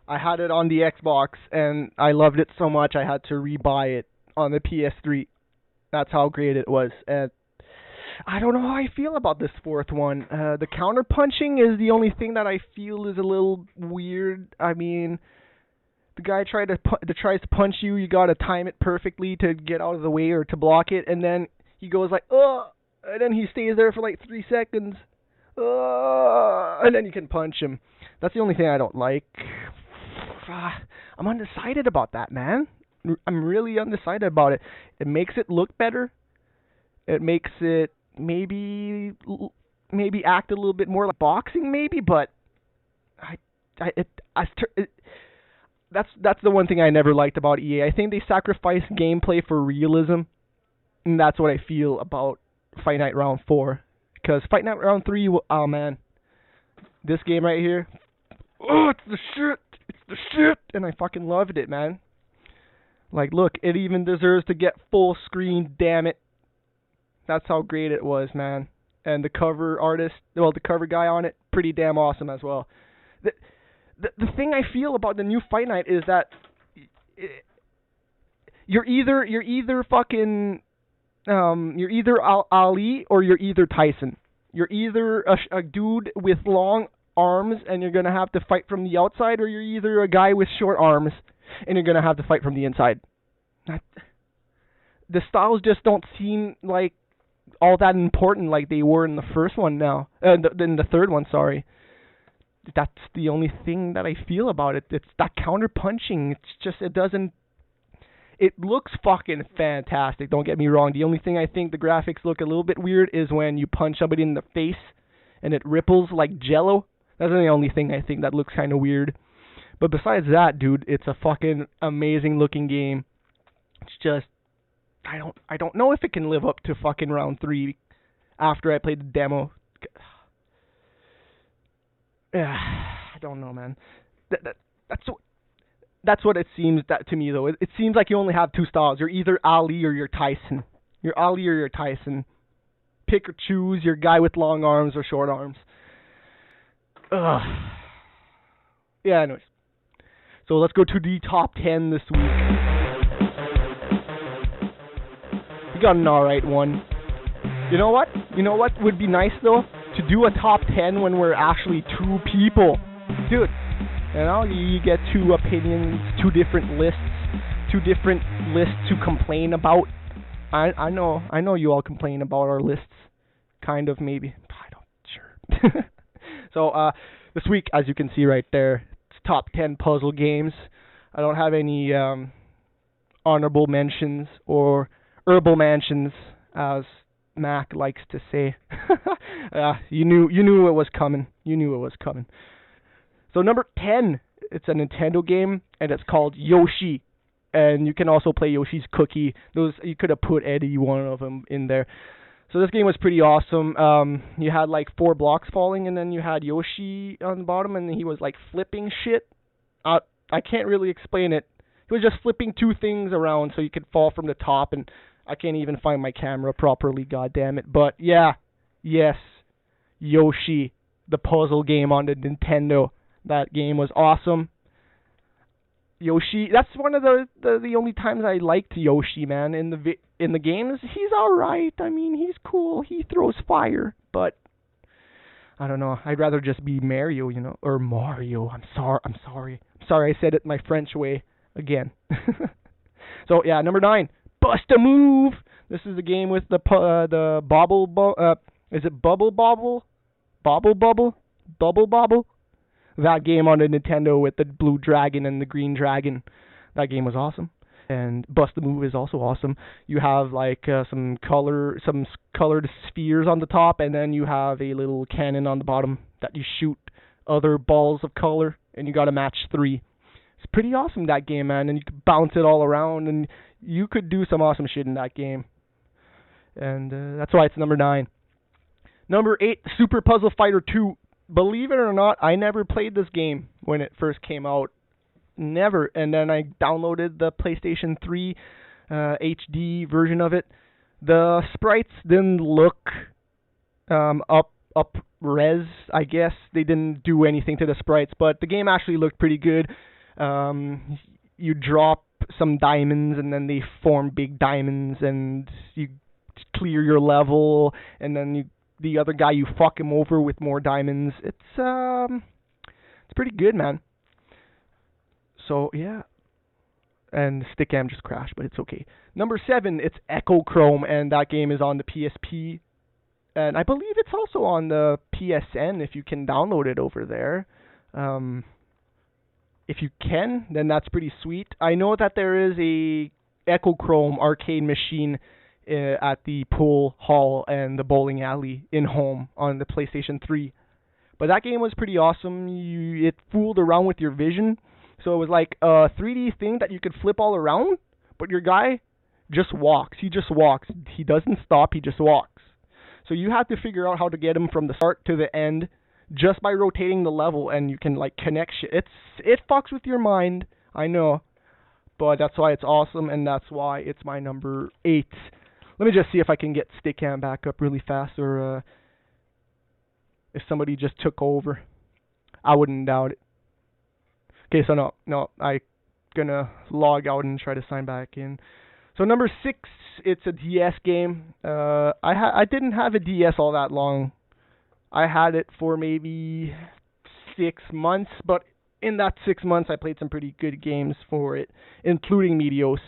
I had it on the Xbox and I loved it so much I had to rebuy it on the PS3. That's how great it was. And I don't know how I feel about this fourth one. The counter punching is the only thing that I feel is a little weird. I mean, the guy tries to punch you, you gotta time it perfectly to get out of the way or to block it, and then he goes like, oh, and then he stays there for like 3 seconds, and then you can punch him. That's the only thing I don't like. I'm undecided about that, man. I'm really undecided about it. It makes it look better. It makes it maybe act a little bit more like boxing, maybe, but That's the one thing I never liked about EA. I think they sacrifice gameplay for realism, and that's what I feel about Fight Night Round 4. Because Fight Night Round 3, oh man, this game right here, oh, it's the shit, and I fucking loved it, man. Like, look, it even deserves to get full screen, damn it. That's how great it was, man. And the cover artist, well, the cover guy on it, pretty damn awesome as well. The thing I feel about the new Fight Night is that you're either fucking you're either Ali or you're either Tyson. You're either a dude with long arms and you're gonna have to fight from the outside, or you're either a guy with short arms and you're gonna have to fight from the inside. The styles just don't seem like all that important like they were in the first one now. In the third one, sorry. That's the only thing that I feel about it. It's that counter punching. It's just, it looks fucking fantastic. Don't get me wrong. The only thing I think the graphics look a little bit weird is when you punch somebody in the face and it ripples like jello. That's the only thing I think that looks kind of weird. But besides that, dude, it's a fucking amazing looking game. It's just, I don't know if it can live up to fucking round 3 after I played the demo. I don't know, man. That's what it seems to me, though. It seems like you only have 2 styles. You're either Ali or you're Tyson. You're Ali or you're Tyson. Pick or choose. You're a guy with long arms or short arms. Ugh. Yeah, anyways. So let's go to the top 10 this week. We got an alright one. You know what? You know what would be nice, though? To do a top 10 when we're actually 2 people. Dude, you know, you get 2 opinions, 2 different lists to complain about. I know you all complain about our lists. Kind of, maybe. Sure. So, this week, as you can see right there, it's top 10 puzzle games. I don't have any honorable mentions or herbal mentions, as Mac likes to say. You knew it was coming. You knew it was coming. So number 10, it's a Nintendo game, and it's called Yoshi. And you can also play Yoshi's Cookie. Those, you could have put any one of them in there. So this game was pretty awesome. You had like 4 blocks falling, and then you had Yoshi on the bottom, and he was like flipping shit. I can't really explain it. He was just flipping 2 things around so you could fall from the top, and I can't even find my camera properly, god damn it. But yeah, yes, Yoshi, the puzzle game on the Nintendo. That game was awesome. Yoshi, that's one of the only times I liked Yoshi, man. In the games, he's alright. I mean, he's cool. He throws fire, but I don't know. I'd rather just be Mario, you know, or Mario. I'm sorry. I said it my French way again. So yeah, number 9, Bust a Move. This is the game with the bobble. Is it Bubble Bobble? Bobble Bubble? Bubble Bobble? That game on the Nintendo with the blue dragon and the green dragon. That game was awesome. And Bust a Move is also awesome. You have like some colored spheres on the top, and then you have a little cannon on the bottom that you shoot other balls of color, and you got to match 3. It's pretty awesome, that game, man, and you can bounce it all around, and you could do some awesome shit in that game. And that's why it's number 9. Number 8, Super Puzzle Fighter 2. Believe it or not, I never played this game when it first came out. Never. And then I downloaded the PlayStation 3 HD version of it. The sprites didn't look up res, I guess. They didn't do anything to the sprites, but the game actually looked pretty good. You drop some diamonds, and then they form big diamonds, and you clear your level, and then the other guy, you fuck him over with more diamonds. It's pretty good, man. So, yeah. And Stickam just crashed, but it's okay. Number 7, it's Echochrome, and that game is on the PSP. And I believe it's also on the PSN if you can download it over there. If you can, then that's pretty sweet. I know that there is a Echochrome arcade machine at the pool hall and the bowling alley in home on the PlayStation 3. But that game was pretty awesome. It fooled around with your vision. So it was like a 3D thing that you could flip all around, but your guy just walks. He just walks. He doesn't stop. He just walks. So you have to figure out how to get him from the start to the end just by rotating the level, and you can like connect shit. It fucks with your mind, I know, but that's why it's awesome, and that's why it's my number 8. Let me just see if I can get Stickam back up really fast, or if somebody just took over. I wouldn't doubt it. Okay, so no, I'm gonna log out and try to sign back in. So number 6, it's a DS game. I didn't have a DS all that long. I had it for maybe 6 months, but in that 6 months, I played some pretty good games for it, including Meteos.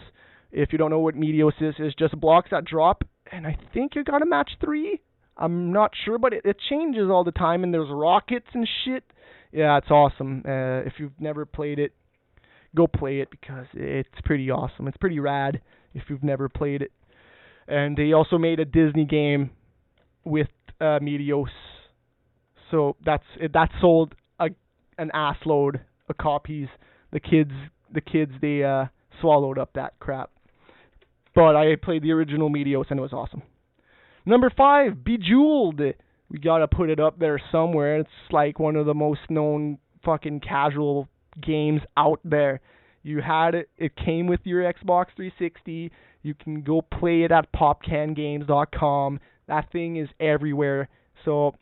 If you don't know what Meteos is, it's just blocks that drop, and I think you gotta match 3. I'm not sure, but it changes all the time, and there's rockets and shit. Yeah, it's awesome. If you've never played it, go play it, because it's pretty awesome. It's pretty rad if you've never played it. And they also made a Disney game with Meteos. So that sold an assload of copies. The kids they swallowed up that crap. But I played the original Meteos, and it was awesome. Number 5, Bejeweled. We gotta put it up there somewhere. It's like one of the most known fucking casual games out there. You had it. It came with your Xbox 360. You can go play it at popcangames.com. That thing is everywhere. So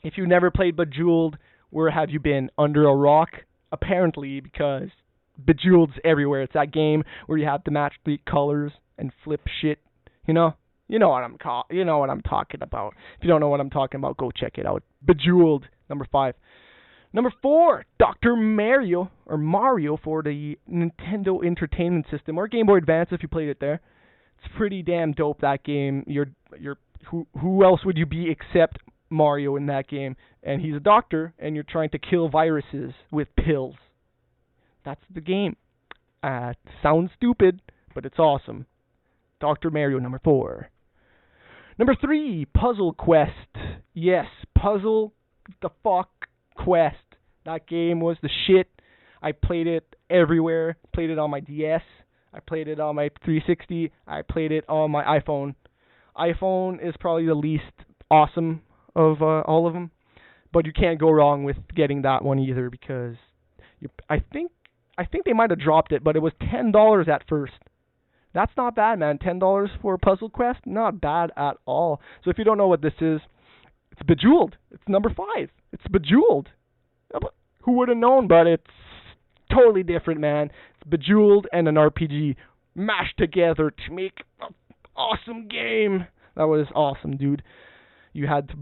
if you've never played Bejeweled, where have you been? Under a rock? Apparently, because Bejeweled's everywhere. It's that game where you have to match 3 colors and flip shit. You know what I'm talking about. If you don't know what I'm talking about, go check it out. Bejeweled, number 5. Number 4, Dr. Mario, or Mario for the Nintendo Entertainment System, or Game Boy Advance if you played it there. It's pretty damn dope, that game. Who else would you be except Mario in that game? And he's a doctor, and you're trying to kill viruses with pills. That's the game. Sounds stupid, but it's awesome. Dr. Mario, number 4. Number 3, Puzzle Quest. Yes, Puzzle the fuck Quest. That game was the shit. I played it everywhere. Played it on my DS. I played it on my 360. I played it on my iPhone. iPhone is probably the least awesome of all of them, but you can't go wrong with getting that one either, because I think they might have dropped it, but it was $10 at first. That's not bad, man. $10 for Puzzle Quest? Not bad at all. So if you don't know what this is, it's Bejeweled. It's number 5. It's Bejeweled. Who would have known, but it's totally different, man. It's Bejeweled and an RPG mashed together to make an awesome game. That was awesome, dude. You had to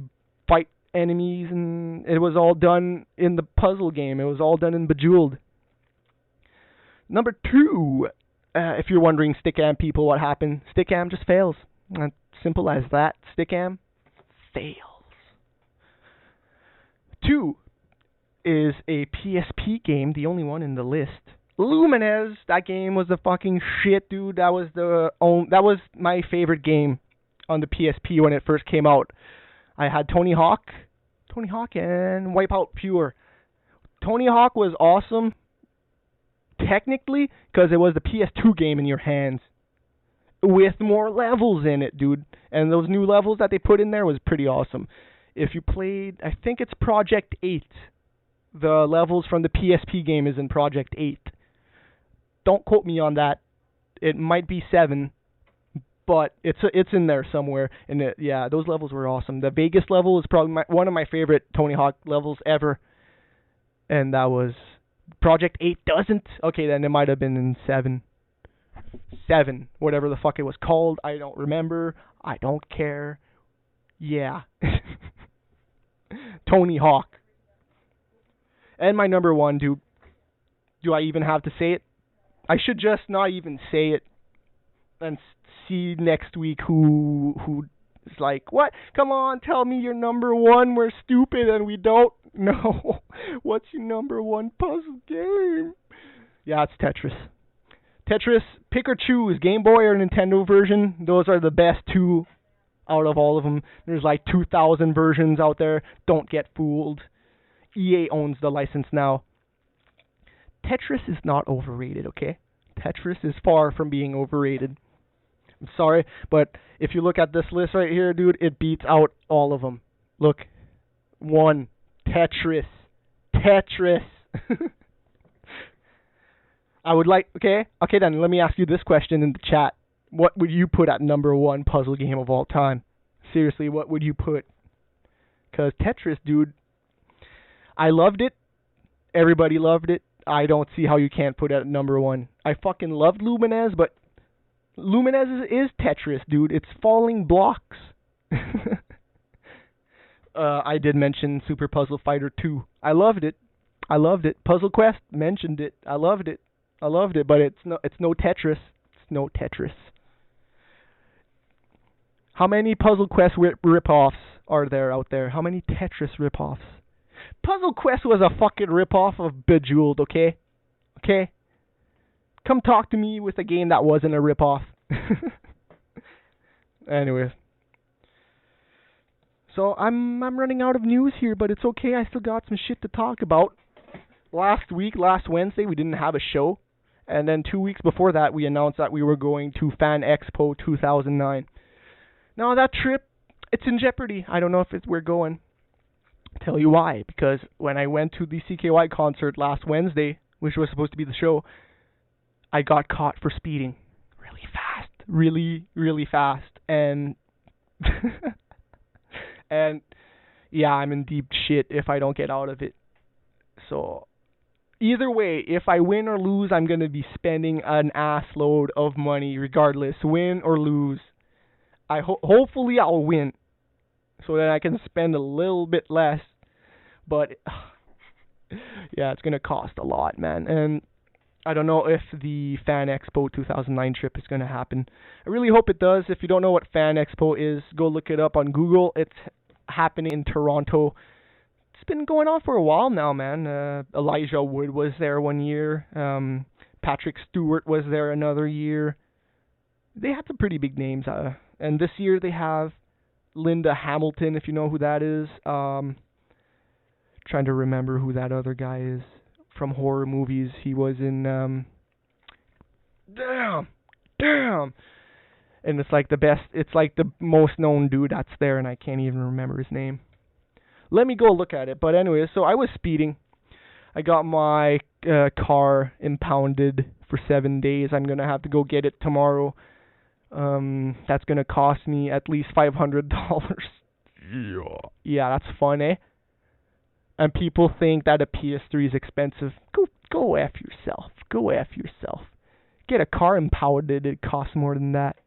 fight enemies, and it was all done in the puzzle game. It was all done in Bejeweled. Number 2. If you're wondering, Stickam people, what happened? Stickam just fails. Simple as that. Stickam fails. 2 is a PSP game, the only one in the list. Lumines, that game was the fucking shit, dude. That was my favorite game on the PSP when it first came out. I had Tony Hawk and Wipeout Pure. Tony Hawk was awesome, technically, because it was the PS2 game in your hands with more levels in it, dude. And those new levels that they put in there was pretty awesome. If you played, I think it's Project 8. The levels from the PSP game is in Project 8. Don't quote me on that. It might be 7, but it's in there somewhere. And those levels were awesome. The Vegas level is probably one of my favorite Tony Hawk levels ever. And that was Project 8 doesn't. Okay, then it might have been in 7. 7, whatever the fuck it was called. I don't remember. I don't care. Yeah. Tony Hawk. And my number one, dude. Do I even have to say it? I should just not even say it and see next week who is like, what? Come on, tell me your number one. We're stupid and we don't know. What's your number one puzzle game? Yeah, it's Tetris. Tetris, pick or choose, Game Boy or Nintendo version. Those are the best two out of all of them. There's like 2,000 versions out there. Don't get fooled. EA owns the license now. Tetris is not overrated, okay? Tetris is far from being overrated. I'm sorry, but if you look at this list right here, dude, it beats out all of them. Look. 1. Tetris. Tetris. I would like... Okay, then let me ask you this question in the chat. What would you put at number 1 puzzle game of all time? Seriously, what would you put? Because Tetris, dude, I loved it. Everybody loved it. I don't see how you can't put it at number 1. I fucking loved Lumines, but Lumines is Tetris, dude. It's falling blocks. I did mention Super Puzzle Fighter 2. I loved it. Puzzle Quest mentioned it. I loved it, but it's no Tetris. It's no Tetris. How many Puzzle Quest rip-offs are there out there? How many Tetris rip-offs? Puzzle Quest was a fucking rip-off of Bejeweled, okay? Okay? Come talk to me with a game that wasn't a rip-off. Anyways. So I'm running out of news here, but it's okay. I still got some shit to talk about. Last Wednesday, we didn't have a show. And then 2 weeks before that, we announced that we were going to Fan Expo 2009. Now, that trip, it's in jeopardy. I don't know if we're going. Tell you why. Because when I went to the CKY concert last Wednesday, which was supposed to be the show, I got caught for speeding really fast. Really, really fast. And... and, yeah, I'm in deep shit if I don't get out of it. So... either way, if I win or lose, I'm going to be spending an ass load of money regardless, win or lose. Hopefully I'll win, so that I can spend a little bit less. But, yeah, it's going to cost a lot, man. And I don't know if the Fan Expo 2009 trip is going to happen. I really hope it does. If you don't know what Fan Expo is, go look it up on Google. It's happening in Toronto. It's been going on for a while now, man. Elijah Wood was there one year. Patrick Stewart was there another year. They had some pretty big names. And this year they have Linda Hamilton, if you know who that is. Trying to remember who that other guy is from horror movies. He was in... Damn! And it's like the most known dude that's there, and I can't even remember his name. Let me go look at it. But anyway, so I was speeding. I got my car impounded for 7 days. I'm going to have to go get it tomorrow. That's going to cost me at least $500. Yeah, that's fun, eh? And people think that a PS3 is expensive. Go F yourself. Go F yourself. Get a car impounded. It costs more than that.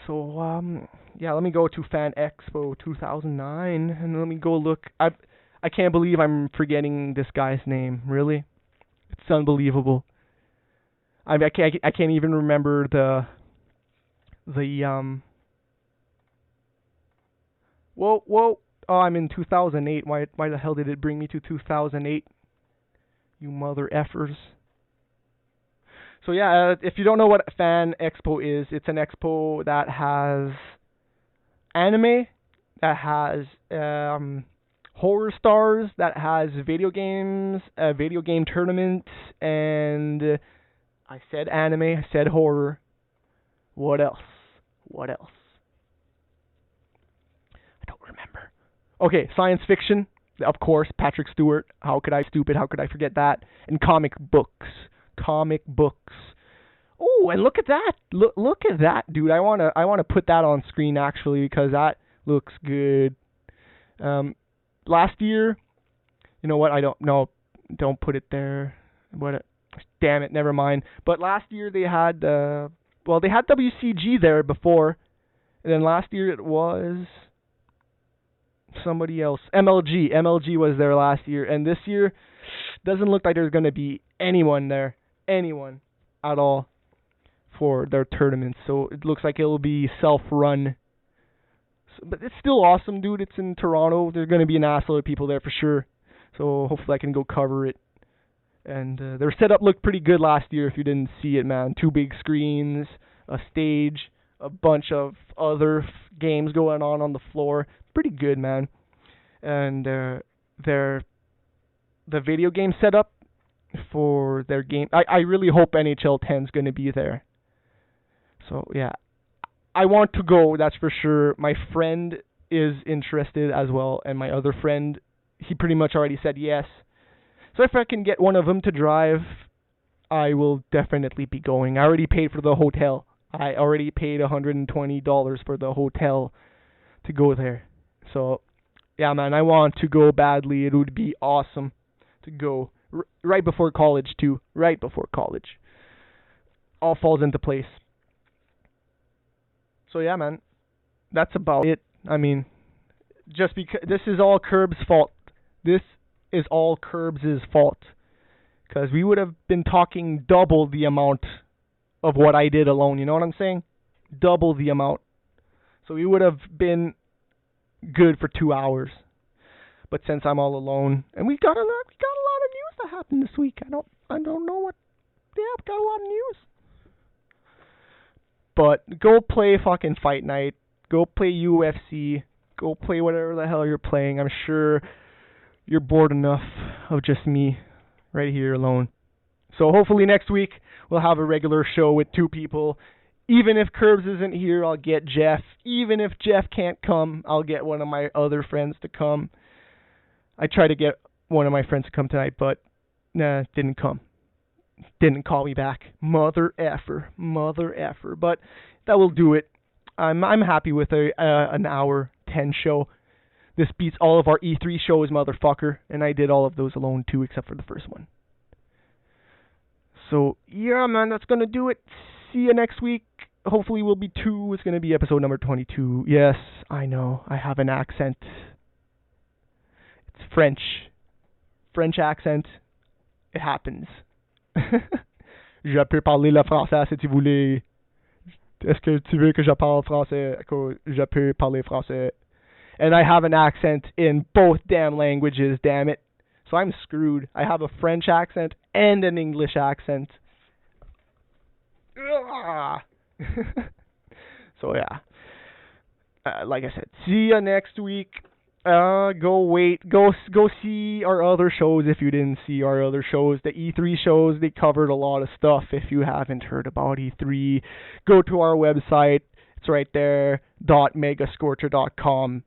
So, yeah, let me go to Fan Expo 2009, and let me go look. I can't believe I'm forgetting this guy's name. Really? It's unbelievable. I can't even remember the Whoa. Oh, I'm in 2008. Why the hell did it bring me to 2008? You mother effers. So yeah, if you don't know what Fan Expo is, it's an expo that has anime, that has horror stars, that has video games, video game tournaments, and I said anime, I said horror. What else? What else? I don't remember. Okay, science fiction, of course, Patrick Stewart. How could I forget that? And comic books. Oh, and look at that. Look at that, dude. I wanna put that on screen actually because that looks good. Last year, you know what? Don't put it there. Damn it, never mind. But last year they had they had WCG there before, and then last year it was somebody else. MLG was there last year, and this year doesn't look like there's gonna be anyone there, anyone at all for their tournament. So it looks like it'll be self-run. But it's still awesome, dude. It's in Toronto. There's gonna be an assload of people there for sure. So hopefully I can go cover it. And their setup looked pretty good last year if you didn't see it, man. 2 big screens, a stage, a bunch of other games going on the floor. Pretty good, man. And the video game setup for their game, I really hope NHL 10 is going to be there. So, yeah. I want to go, that's for sure. My friend is interested as well, and my other friend, he pretty much already said yes. So if I can get one of them to drive, I will definitely be going. I already paid for the hotel. I already paid $120 for the hotel to go there. So, yeah, man, I want to go badly. It would be awesome to go right before college, too. Right before college. All falls into place. So, yeah, man, that's about it. I mean, just because this is all Curb's fault. This is all Curbs' fault. Because we would have been talking double the amount of what I did alone. You know what I'm saying? Double the amount. So we would have been good for 2 hours. But since I'm all alone, and we got a lot of news that happened this week. I don't know what. Yeah, we got a lot of news. But go play fucking Fight Night. Go play UFC. Go play whatever the hell you're playing. I'm sure you're bored enough of just me right here alone. So hopefully next week we'll have a regular show with 2 people. Even if Curbs isn't here, I'll get Jeff. Even if Jeff can't come, I'll get one of my other friends to come. I tried to get one of my friends to come tonight, but didn't come. Didn't call me back. Mother effer. But that will do it. I'm happy with an hour 10 show. This beats all of our E3 shows, motherfucker. And I did all of those alone, too, except for the first one. So, yeah, man, that's going to do it. See you next week. Hopefully we'll be 2. It's going to be episode number 22. Yes, I know. I have an accent. It's French. French accent. It happens. Je peux parler le français si tu voulais. Est-ce que tu veux que je parle français? Je peux parler français. And I have an accent in both damn languages, damn it. So I'm screwed. I have a French accent and an English accent. So yeah. Like I said, see ya next week. Go see our other shows if you didn't see our other shows. The E3 shows, they covered a lot of stuff. If you haven't heard about E3, go to our website. It's right there, .megascorcher.com.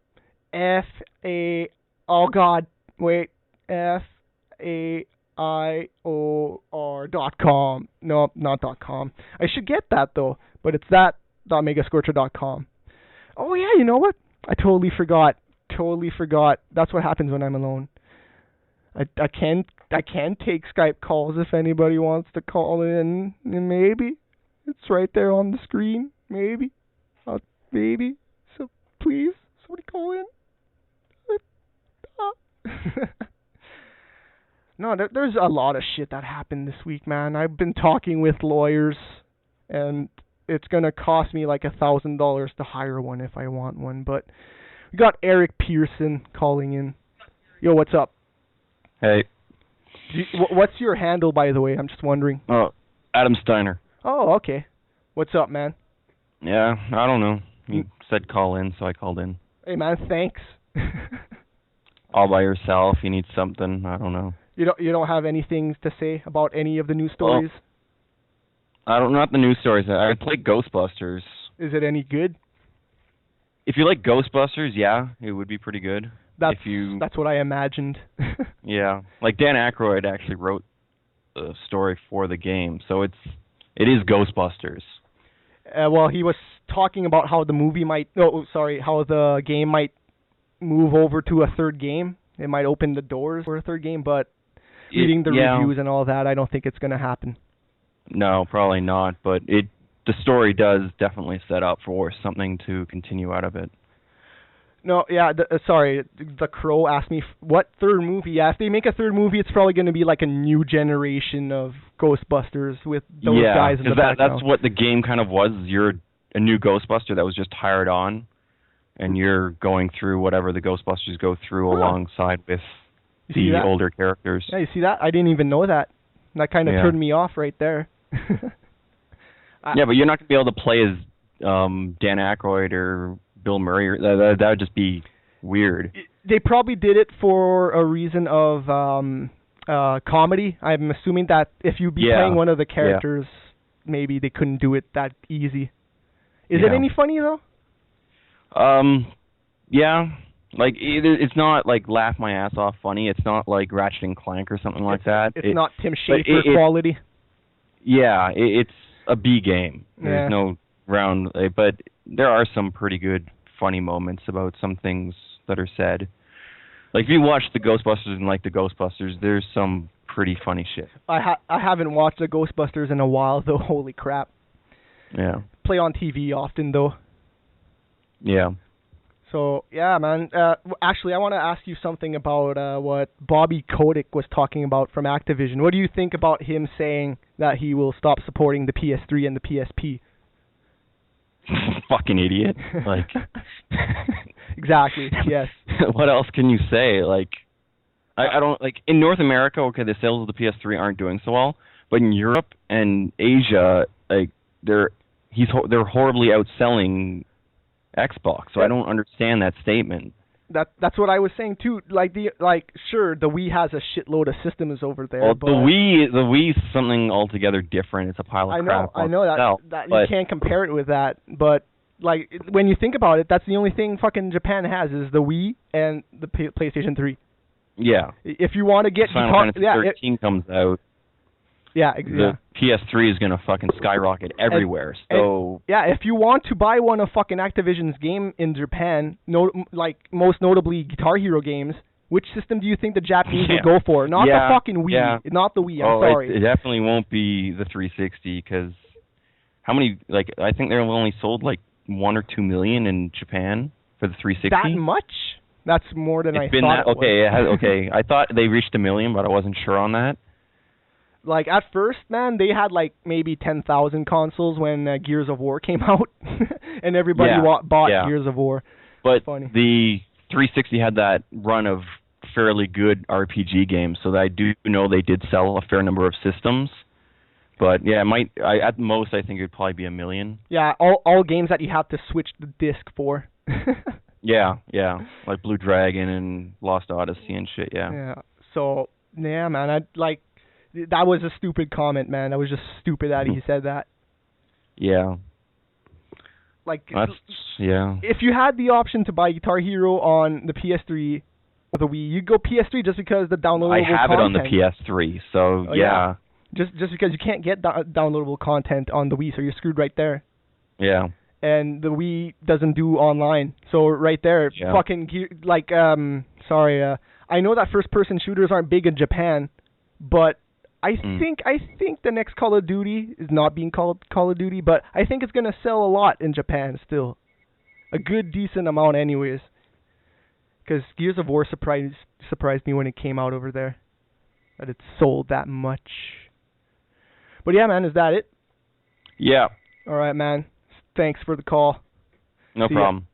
FAIOR.com. No, not .com. I should get that though, but it's that .megascorcher.com. Oh yeah, you know what? I totally forgot. That's what happens when I'm alone. I can take Skype calls if anybody wants to call in. Maybe it's right there on the screen. Maybe. So please, somebody call in. No, there's a lot of shit that happened this week, man. I've been talking with lawyers, and it's gonna cost me like $1,000 to hire one if I want one. But we got Eric Pearson calling in. Yo, what's up? Hey. What's your handle, by the way? I'm just wondering. Oh, Adam Steiner. Oh, okay. What's up, man? Yeah, I don't know. You said call in, so I called in. Hey, man, thanks. All by yourself, you need something, I don't know. You don't have anything to say about any of the news stories? Not the news stories. I played Ghostbusters. Is it any good? If you like Ghostbusters, yeah, it would be pretty good. That's what I imagined. Yeah, like Dan Aykroyd actually wrote the story for the game, so it is Ghostbusters. Well, he was talking about how how the game might move over to a third game. It might open the doors for a third game, but reading the reviews and all that, I don't think it's going to happen. No, probably not, but the story does definitely set up for something to continue out of it. No, yeah, the Crow asked me what third movie. Yeah, if they make a third movie, it's probably going to be like a new generation of Ghostbusters with those guys in the background. That's what the game kind of was. You're a new Ghostbuster that was just hired on, and you're going through whatever the Ghostbusters go through alongside with the older characters. Yeah, you see that? I didn't even know that. That kind of turned me off right there. Yeah, but you're not going to be able to play as Dan Aykroyd or Bill Murray. That would just be weird. They probably did it for a reason of comedy. I'm assuming that if you'd be playing one of the characters, maybe they couldn't do it that easy. Is it any funny, though? Yeah. Like, it's not, like, laugh my ass off funny. It's not like Ratchet and Clank or something like that. It's not Tim Schafer quality. Yeah, it's a B game. There's no round, but there are some pretty good funny moments about some things that are said. Like, if you watch the Ghostbusters and like the Ghostbusters, there's some pretty funny shit. I haven't watched the Ghostbusters in a while, though. Holy crap. Yeah. Play on TV often, though. Yeah. So, yeah, man. Actually, I want to ask you something about what Bobby Kotick was talking about from Activision. What do you think about him saying that he will stop supporting the PS3 and the PSP? Fucking idiot. Like. Exactly, yes. What else can you say? Like, I don't, like, in North America, okay, the sales of the PS3 aren't doing so well, but in Europe and Asia, like, they're horribly outselling Xbox, so I don't understand that statement. That's what I was saying too. Sure, the Wii has a shitload of systems over there. Well, but the Wii's something altogether different. It's a pile of crap. I know that you can't compare it with that. But like when you think about it, that's the only thing fucking Japan has is the Wii and the PlayStation 3. Yeah. If you want to get Final Fantasy 13 comes out. The PS3 is going to fucking skyrocket everywhere. If you want to buy one of fucking Activision's game in Japan, most notably Guitar Hero games, which system do you think the Japanese will go for? Not the fucking Wii. Not the Wii, I'm sorry. It definitely won't be the 360 because how many, I think they're only sold 1 or 2 million in Japan for the 360. That much? That's more than I thought it was. Okay. I thought they reached 1 million, but I wasn't sure on that. Like, at first, man, they had, maybe 10,000 consoles when Gears of War came out, and everybody bought Gears of War. But the 360 had that run of fairly good RPG games, so that I do know they did sell a fair number of systems. But, yeah, at most, I think it would probably be 1 million. Yeah, all games that you have to switch the disc for. Yeah, like Blue Dragon and Lost Odyssey and shit, yeah. Yeah, so, yeah, man, that was a stupid comment, man. That was just stupid that he said that. Yeah. If you had the option to buy Guitar Hero on the PS3 or the Wii, you'd go PS3 just because the downloadable content. I have it on the PS3, so yeah. Just because you can't get downloadable content on the Wii, so you're screwed right there. Yeah. And the Wii doesn't do online, so right there, I know that first-person shooters aren't big in Japan, but I think the next Call of Duty is not being called Call of Duty, but I think it's going to sell a lot in Japan still. A good, decent amount anyways. Because Gears of War surprised me when it came out over there. That it sold that much. But yeah, man, is that it? Yeah. All right, man. Thanks for the call. No problem.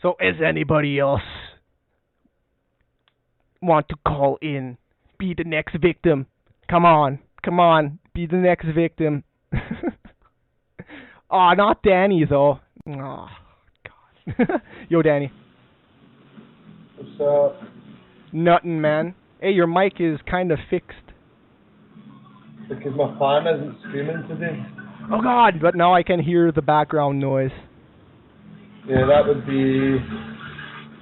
So, is anybody else want to call in? Be the next victim. Come on. Come on, be the next victim. Aw, not Danny, though. Oh, God. Yo, Danny. What's up? Nuttin', man. Hey, your mic is kind of fixed. Because my fan isn't streaming today. Oh, God, but now I can hear the background noise. Yeah, that would be...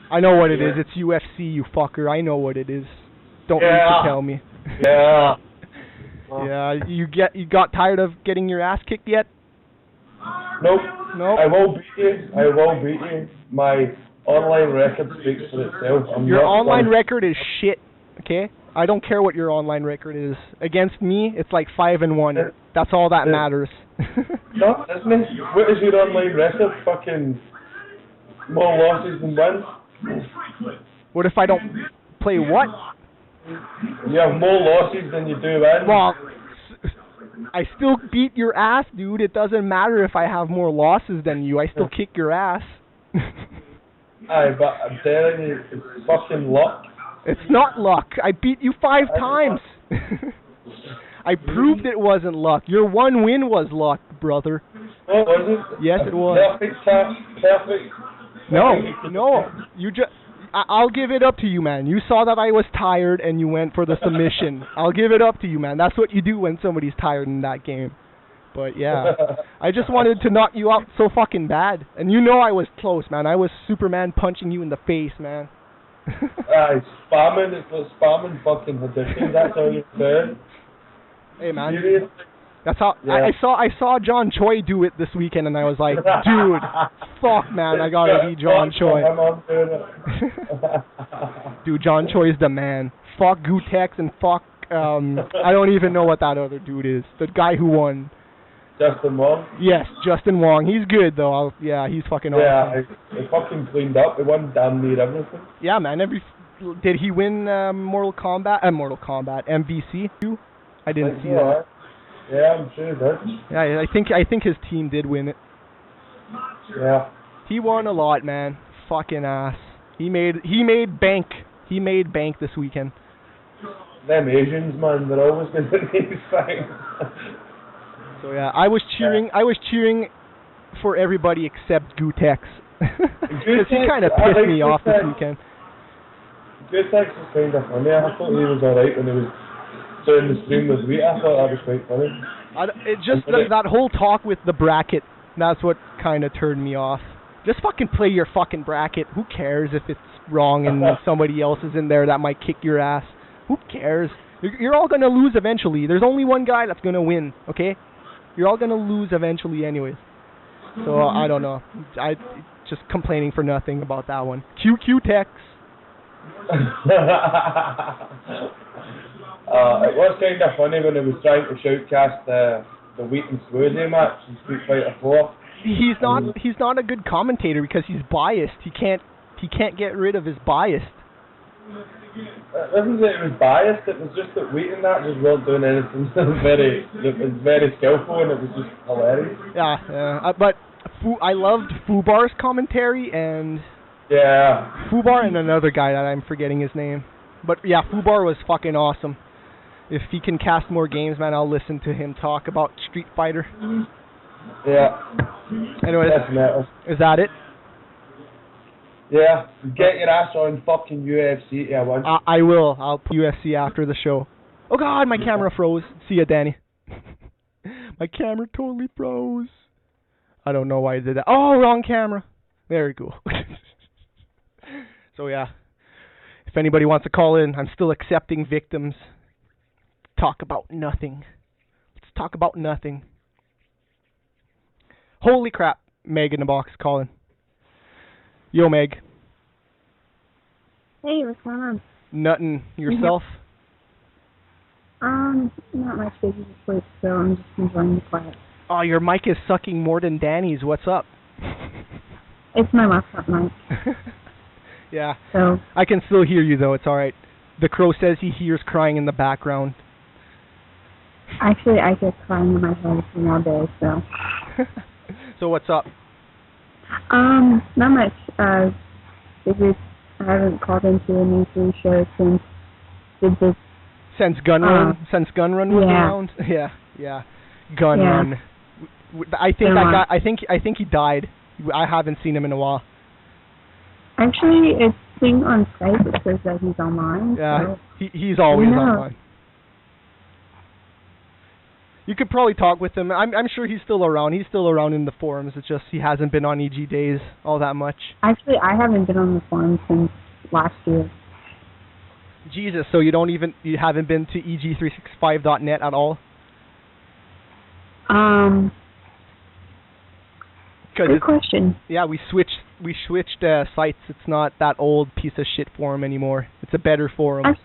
I know what it is. It's UFC, you fucker. I know what it is. Don't need to tell me. Yeah. Yeah, you got tired of getting your ass kicked yet? Nope. Nope. I will beat you. I will beat you. My online record speaks for itself. Your online record is shit, okay? I don't care what your online record is. Against me, it's like 5-1. That's all that matters. No, isn't it? What is your online record? Fucking more losses than wins? What if I don't play what? You have more losses than you do wins. Well, I still beat your ass, dude. It doesn't matter if I have more losses than you. I still kick your ass. Aye, but I'm telling you, it's fucking luck. It's not luck. I beat you 5 times. I proved it wasn't luck. Your one win was luck, brother. No, was it? Yes, it was. Perfect. No. You just. I'll give it up to you, man. You saw that I was tired and you went for the submission. I'll give it up to you, man. That's what you do when somebody's tired in that game. But yeah, I just wanted to knock you out so fucking bad. And you know I was close, man. I was Superman punching you in the face, man. It's spamming. It's spamming fucking edition. That's how you say it. Hey, man. Seriously? That's how I saw John Choi do it this weekend, and I was like, dude, fuck, man, I gotta be John Choi. Dude, John Choi's the man. Fuck Gutex and fuck I don't even know what that other dude is. The guy who won. Justin Wong? Yes, Justin Wong. He's good though. He's fucking awesome. Yeah, he fucking cleaned up. He won damn near everything. Yeah, man. Did he win Mortal Kombat MVC too? I didn't see that. Yeah, I'm sure he did. Yeah, I think his team did win it. Yeah. He won a lot, man. Fucking ass. He made bank. He made bank this weekend. Them Asians, man, they're always going to be fine. So yeah, I was cheering for everybody except Gutex. Because he kind of pissed me off this weekend. Gutex was kind of funny. I thought he was alright when he was doing the stream with Rita. I thought that was quite funny. That whole talk with the bracket, that's what kind of turned me off. Just fucking play your fucking bracket. Who cares if it's wrong and somebody else is in there that might kick your ass? Who cares? You're all going to lose eventually. There's only one guy that's going to win, okay? You're all going to lose eventually anyways. So, I don't know. I just complaining for nothing about that one. QQ-Tex. It was kind of funny when he was trying to shoutcast the Wheaton Swoozy match in Street Fighter 4. He's not a good commentator because he's biased. He can't get rid of his bias. It wasn't that it was biased, it was just that Wheaton that just weren't doing anything very skillful, and it was just hilarious. Yeah, but I loved Fubar's commentary, and Fubar and another guy that I'm forgetting his name. But yeah, Fubar was fucking awesome. If he can cast more games, man, I'll listen to him talk about Street Fighter. Yeah. Anyways, definitely. Is that it? Yeah, get your ass on fucking UFC, yeah, once. I will. I'll put UFC after the show. Oh God, my camera froze. See ya, Danny. My camera totally froze. I don't know why I did that. Oh, wrong camera. Very cool. So yeah, if anybody wants to call in, I'm still accepting victims. Talk about nothing. Let's talk about nothing. Holy crap, Meg in the box calling. Yo, Meg. Hey, what's going on? Nothing. Yourself? Not much busy this week, so I'm just enjoying the quiet. Oh, your mic is sucking more than Danny's. What's up? It's my laptop mic. Yeah. So I can still hear you, though. It's all right. The crow says he hears crying in the background. Actually, I get crying in my head all day, so. So what's up? Not much. Figured I haven't called into an E3 show since Since Gun Run was around. Yeah. Gun Run. I think that guy. I think he died. I haven't seen him in a while. Actually, it's thing on Skype. It says that he's online. Yeah, so he's always online. You could probably talk with him. I'm sure he's still around. He's still around in the forums. It's just he hasn't been on EG Days all that much. Actually, I haven't been on the forums since last year. Jesus, so you haven't been to eg365.net at all? Good question. Yeah, we switched sites. It's not that old piece of shit forum anymore. It's a better forum.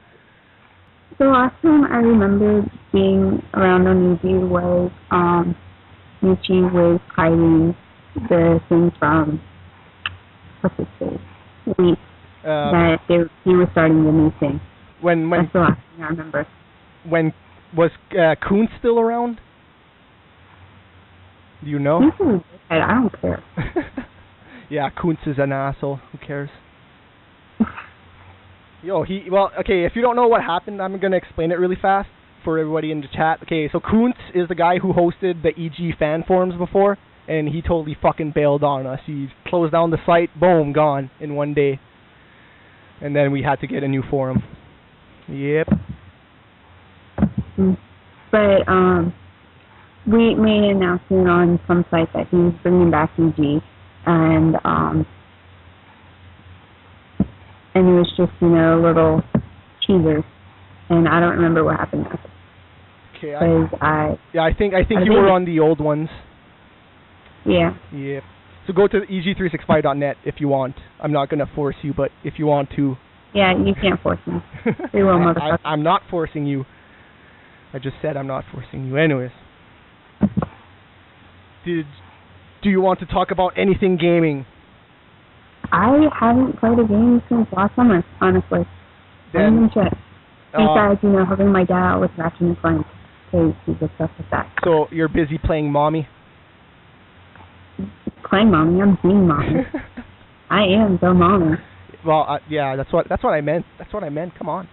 The last time I remember being around on EG was Michi was hiding the thing from what's it say? That he was starting the new thing. That's the last thing I remember. When was Kuntz still around? Do you know? I don't care. Yeah, Kuntz is an asshole. Who cares? Okay, if you don't know what happened, I'm going to explain it really fast for everybody in the chat. Okay, so Kuntz is the guy who hosted the EG fan forums before, and he totally fucking bailed on us. He closed down the site, boom, gone in one day. And then we had to get a new forum. Yep. But, we made an announcement on some site that he's bringing back EG, and it was just, a little teaser, and I don't remember what happened next. Okay. I think you were on the old ones. Yeah. Yeah. So go to eg365.net if you want. I'm not going to force you, but if you want to. Yeah, you can't force me. Free will, motherfucker. I'm not forcing you. I just said I'm not forcing you. Anyways. Do you want to talk about anything gaming? I haven't played a game since last summer, honestly. Then, besides, helping my dad out with Ratchet and Clank, because he's obsessed with that. So you're busy playing mommy? Playing mommy? I'm being mommy. I am the mommy. Well, yeah, that's what I meant. That's what I meant. Come on.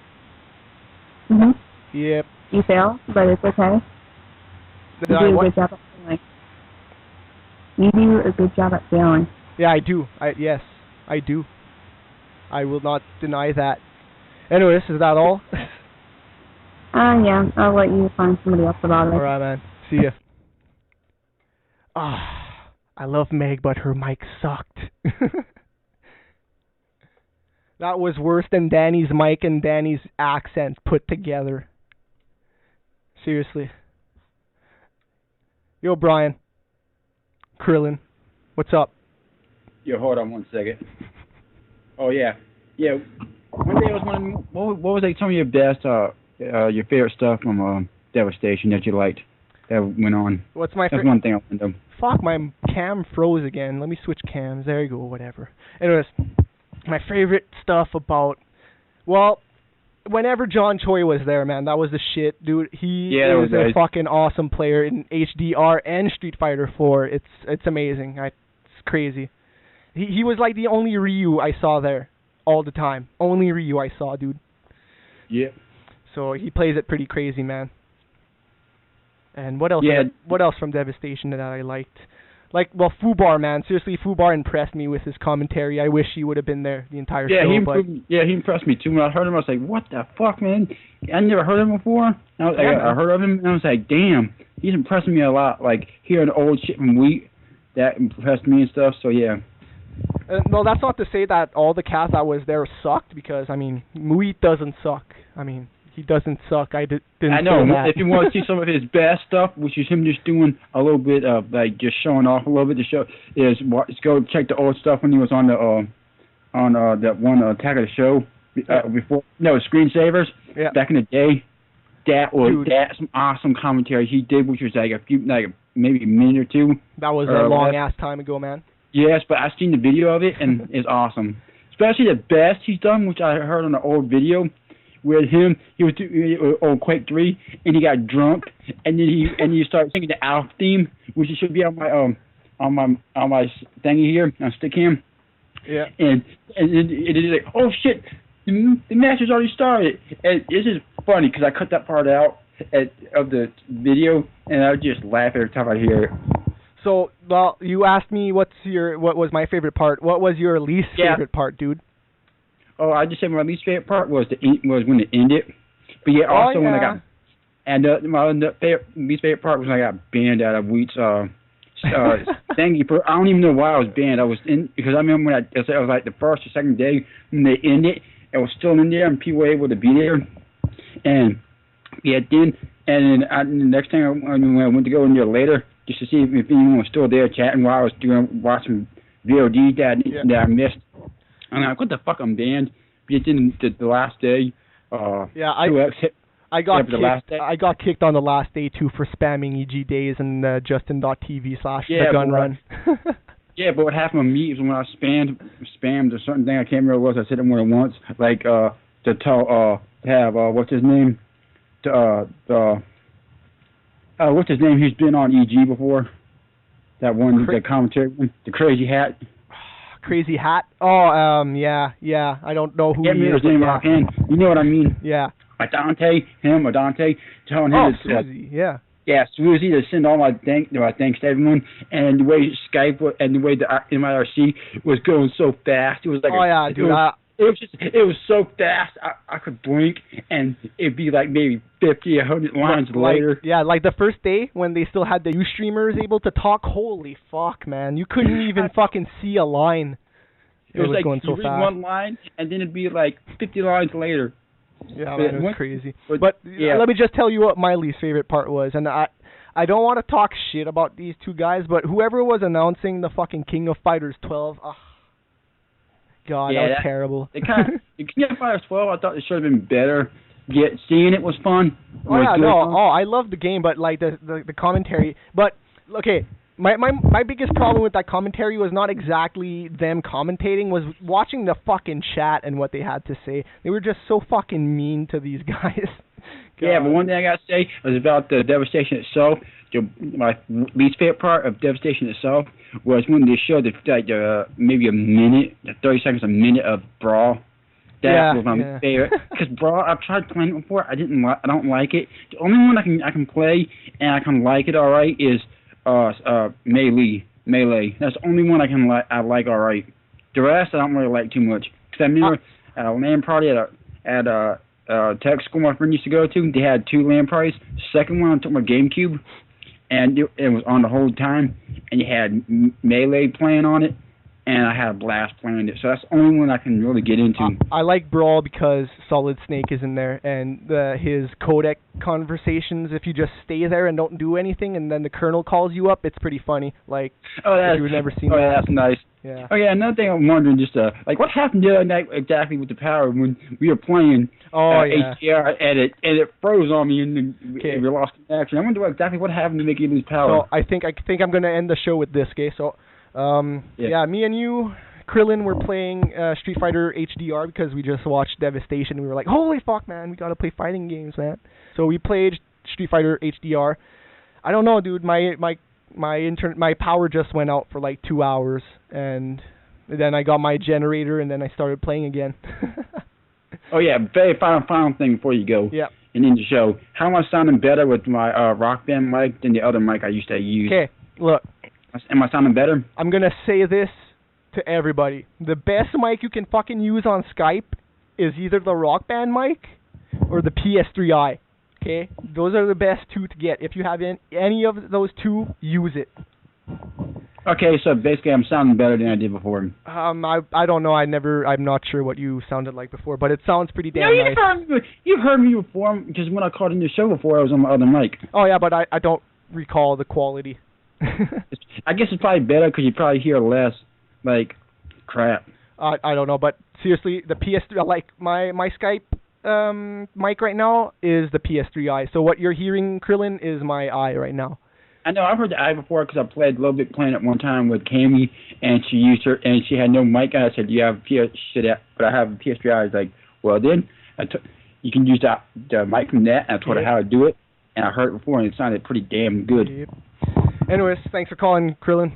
Mhm. Yep. You fail, but it's okay. You do a good job at failing. You do a good job at failing. Yeah, I do. Yes, I do. I will not deny that. Anyways, is that all? Yeah. I'll let you find somebody else about it. Alright, man. See ya. I love Meg, but her mic sucked. That was worse than Danny's mic and Danny's accent put together. Seriously. Yo, Brian. Krillin. What's up? Yo, hold on 1 second. Oh, yeah. Yeah. One day I was wondering, what was like some of your best, your favorite stuff from Devastation that you liked that went on? What's my That's one thing I wanted to. Fuck, my cam froze again. Let me switch cams. There you go, whatever. Anyways, my favorite stuff about, well, whenever John Choi was there, man, that was the shit, dude. He is a fucking awesome player in HDR and Street Fighter 4. It's amazing. It's crazy. He was like the only Ryu I saw there all the time. Only Ryu I saw, dude. Yeah. So he plays it pretty crazy, man. And what else? Yeah. What else from Devastation that I liked? Fubar, man. Seriously, Fubar impressed me with his commentary. I wish he would have been there the entire show. He impressed me too. When I heard him, I was like, what the fuck, man? I never heard him before. I heard of him, and I was like, damn, he's impressing me a lot. Like, hearing old shit from Wheat, that impressed me and stuff, so yeah. Well, that's not to say that all the cast that was there sucked, because, Wheat doesn't suck. He doesn't suck. I know. Say that. If you want to see some of his best stuff, which is him just doing a little bit of just showing off a little bit to show, just go check the old stuff when he was on that one Attack of the Show before. No, Screensavers. Yeah. Back in the day, that's some awesome commentary he did, which was maybe a minute or two. That was a long ass time ago, man. Yes, but I've seen the video of it and it's awesome. Especially the best he's done, which I heard on the old video. With him, he was on Quake 3, and he got drunk, and then he started singing the Alf theme, which should be on my thingy here, on Stickam. Yeah. And it is like, oh shit, the match has already started. And this is funny because I cut that part out of the video, and I would just laugh every time I hear it. So, well, you asked me what was my favorite part. What was your least favorite part, dude? Oh, I just said my least favorite part was when it ended. But yeah, also when I got, and my least favorite part was when I got banned out of Wheat's thingy. I don't even know why I was banned. I was in because I remember when it was like the first or second day when they ended, it was still in there and people were able to be there. And yeah, then the next thing when I went to go in there later just to see if anyone was still there chatting while I was watching VOD that I missed. I'm like, what the fuck, I'm banned. But then the last day, I got kicked on the last day too for spamming EG Days and Justin.tv/thegunrun. Yeah, but what happened with me is when I spammed a certain thing, I can't remember what it was, I said it more than once, like to tell have what's his name? What's his name? He's been on EG before. That one, the commentary one, the Crazy Hat. Crazy Hat? Oh, yeah. I don't know who he is. His name offhand. You know what I mean? Yeah. Dante, telling him Susie, yeah. Yeah, Susie to send all my thanks to everyone, and the way Skype and the way the MIRC was going so fast, it was like it was so fast I could blink and it'd be like maybe 50, 100 lines later. Like the first day when they still had the streamers able to talk. Holy fuck, man! You couldn't even fucking see a line. It was like going so fast. One line and then it'd be like 50 lines later. Yeah, man, it was crazy. But let me just tell you what my least favorite part was, and I don't want to talk shit about these two guys, but whoever was announcing the fucking King of Fighters 12, God, that was terrible. The King of Fighters 12, I thought it should have been better. Yet seeing it was fun. I love the game, but like the commentary. But okay, my biggest problem with that commentary was not exactly them commentating, was watching the fucking chat and what they had to say. They were just so fucking mean to these guys. Yeah, but one thing I got to say was about the Devastation itself. My least favorite part of Devastation itself was when they showed maybe 30 seconds, a minute of Brawl. That was my favorite. Because Brawl, I've tried playing it before. I don't like it. The only one I can play and I can like it all right is Melee. That's the only one I like all right. The rest I don't really like too much. Because I remember at a LAN party at a tech school my friend used to go to, they had 2 LAN parties. The second one I took my GameCube, and it was on the whole time, and you had Melee playing on it, and I had a blast playing it. So that's the only one I can really get into. I like Brawl because Solid Snake is in there, and his codec conversations, if you just stay there and don't do anything, and then the colonel calls you up, it's pretty funny. Like, if you've never seen that. Yeah, that's nice. Yeah. Oh, yeah, another thing I'm wondering, just what happened the other night exactly with the power when we were playing HDR, and it froze on me, and then we lost connection. I wonder exactly what happened to make you lose power. So I think I'm going to end the show with this, okay? So, me and you, Krillin, were playing Street Fighter HDR because we just watched Devastation. We were like, holy fuck, man, we got to play fighting games, man. So we played Street Fighter HDR. I don't know, dude, my power just went out for like 2 hours, and then I got my generator, and then I started playing again. Oh yeah, very final thing before you go. Yeah. And in the show, how am I sounding better with my Rock Band mic than the other mic I used to use? Okay, look. Am I sounding better? I'm gonna say this to everybody: the best mic you can fucking use on Skype is either the Rock Band mic or the PS3i. Okay, those are the best 2 to get. If you have any of those 2, use it. Okay, so basically I'm sounding better than I did before. I don't know. I'm not sure what you sounded like before, but it sounds pretty damn nice. You've heard me before, because when I called in the show before, I was on my other mic. Oh yeah, but I don't recall the quality. I guess it's probably better because you probably hear less, like, crap. I don't know, but seriously, the PS3, like my Skype mic right now is the PS3i. So what you're hearing, Krillin, is my i right now. I know, I've heard the i before because I played a little bit playing it one time with Cammy, and she used her, and she had no mic. And I said, "You have but I have a PS3i." I was like, "Well, then you can use the mic from that." And I told her how to do it, and I heard it before, and it sounded pretty damn good. Yep. Anyways, thanks for calling, Krillin.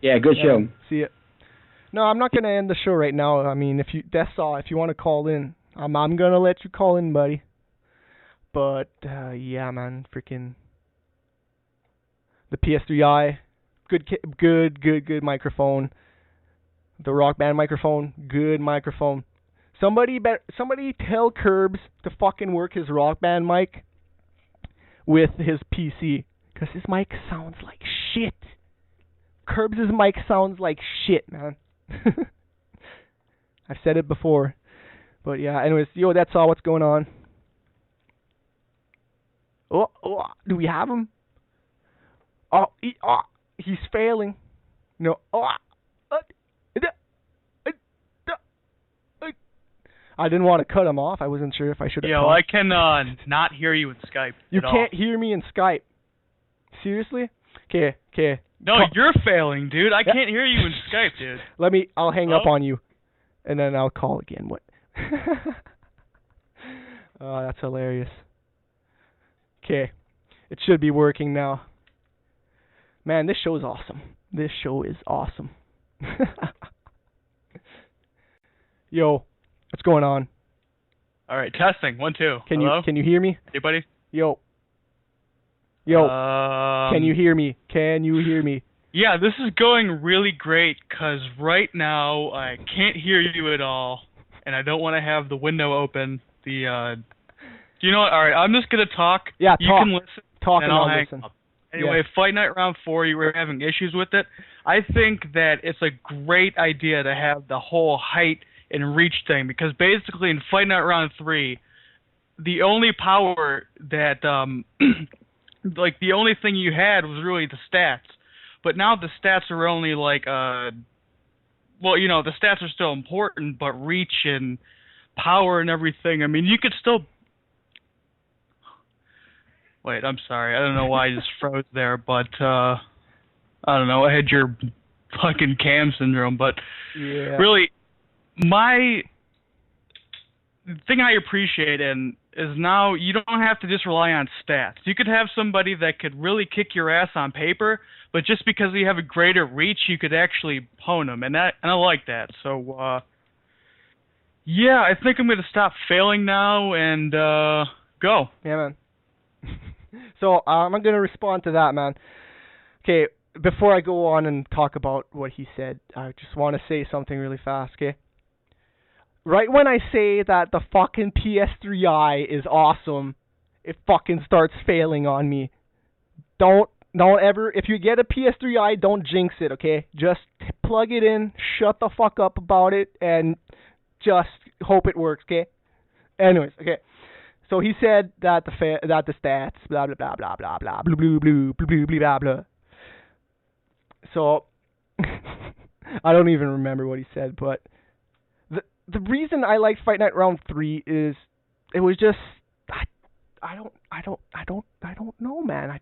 Yeah, good show. See ya. No, I'm not gonna end the show right now. I mean, if you want to call in, I'm gonna let you call in, buddy. But yeah, man, freaking the PS3i, good microphone. The Rock Band microphone, good microphone. Somebody tell Curbs to fucking work his Rock Band mic with his PC, cause his mic sounds like shit. Curbs' mic sounds like shit, man. I've said it before. But yeah, anyways, that's all what's going on. Oh, do we have him? He's failing. No. I didn't want to cut him off. I wasn't sure if I should have. Yeah, well, I can not hear you in Skype. You can't hear me in Skype. Seriously? Okay. No, you're failing, dude. I can't hear you in Skype, dude. I'll hang up on you, and then I'll call again. What? Oh, that's hilarious. Okay, it should be working now. Man, this show is awesome. This show is awesome. Yo, what's going on? All right, testing. 1, 2. Hello? Can you hear me? Hey, buddy. Yo. Can you hear me? Can you hear me? Yeah, this is going really great because right now I can't hear you at all, and I don't want to have the window open. Do you know what? All right, I'm just gonna talk. Yeah, you talk. can listen. Talk and I'll hang listen. up. Anyway, Fight Night Round 4, you were having issues with it. I think that it's a great idea to have the whole height and reach thing because basically in Fight Night Round 3, the only power that like the only thing you had was really the stats. But now the stats are only like well, you know, the stats are still important, but reach and power and everything. I mean, you could still wait, I'm sorry. I don't know why I just froze there, but I don't know. I had your fucking cam syndrome, but really the thing I appreciate is now you don't have to just rely on stats. You could have somebody that could really kick your ass on paper, but just because you have a greater reach, you could actually hone them, and I like that. So, yeah, I think I'm going to stop failing now and go. Yeah, man. So I'm going to respond to that, man. Okay, before I go on and talk about what he said, I just want to say something really fast, okay? Right when I say that the fucking PS3i is awesome, it fucking starts failing on me. Don't ever, if you get a PS3i, don't jinx it, okay? Just plug it in, shut the fuck up about it, and just hope it works, okay? Anyways, okay. So he said that the stats, blah blah blah blah blah blah blah blah blah blah blah blah blah. So I don't even remember what he said, but the reason I liked Fight Night Round 3 is it was just I don't know, man.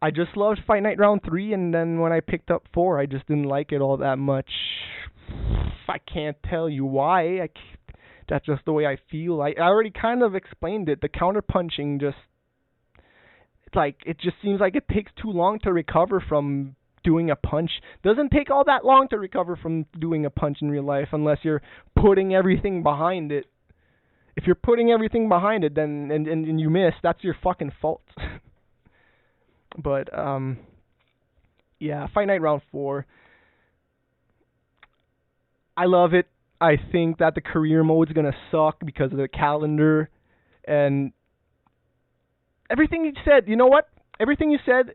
I just loved Fight Night Round 3, and then when I picked up 4, I just didn't like it all that much. I can't tell you why. That's just the way I feel. I already kind of explained it. The counterpunching it just seems like it takes too long to recover from doing a punch. Doesn't take all that long to recover from doing a punch in real life unless you're putting everything behind it. If you're putting everything behind it, then and you miss, that's your fucking fault. But yeah, Fight Night Round 4. I love it. I think that the career mode's gonna suck because of the calendar and everything you said. You know what? Everything you said,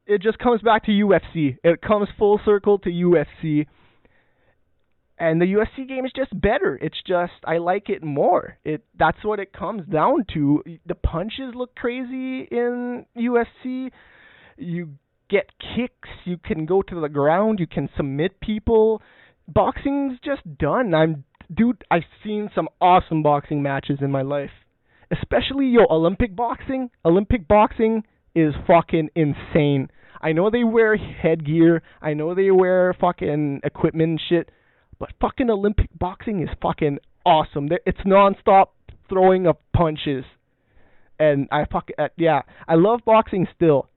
it just comes back to UFC. It comes full circle to UFC. And the UFC game is just better. It's just, I like it more. That's what it comes down to. The punches look crazy in UFC. You get kicks. You can go to the ground. You can submit people. Boxing's just done. I've seen some awesome boxing matches in my life. Especially, Olympic boxing. Olympic boxing is fucking insane. I know they wear headgear. I know they wear fucking equipment and shit. But fucking Olympic boxing is fucking awesome. It's non-stop throwing of punches. And I love boxing still.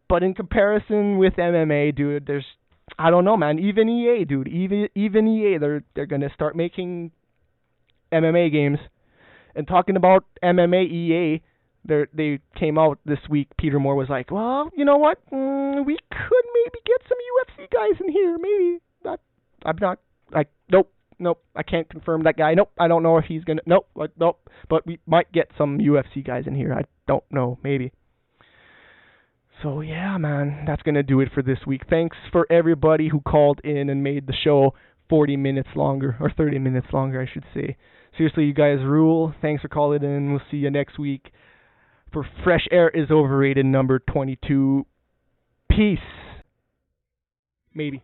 But in comparison with MMA, dude, I don't know, man. Even EA, dude. Even EA, they're gonna start making MMA games. And talking about MMA EA, they came out this week. Peter Moore was like, well, you know what? We could maybe get some UFC guys in here. Maybe. Nope, I can't confirm that guy. Nope, I don't know if he's going to. Nope. But we might get some UFC guys in here. I don't know. Maybe. So, yeah, man, that's going to do it for this week. Thanks for everybody who called in and made the show 40 minutes longer, or 30 minutes longer, I should say. Seriously, you guys rule. Thanks for calling in. We'll see you next week for Fresh Air is Overrated number 22. Peace. Maybe.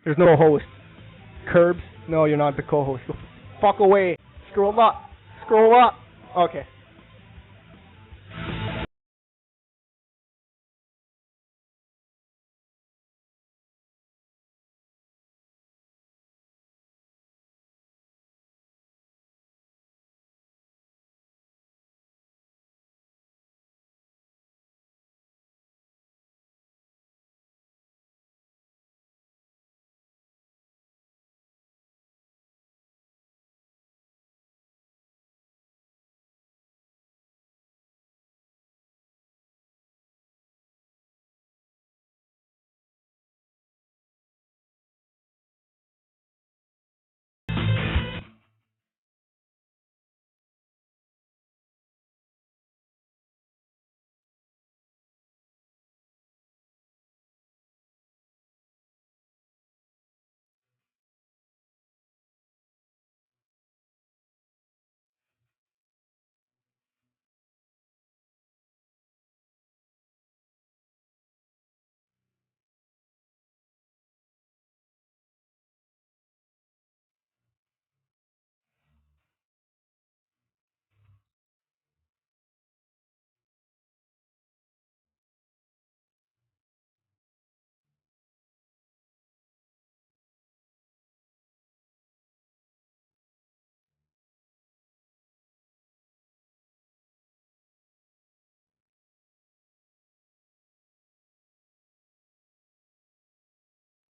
There's no host. Curbs? No, you're not the co-host. Go fuck away. Scroll up. Okay.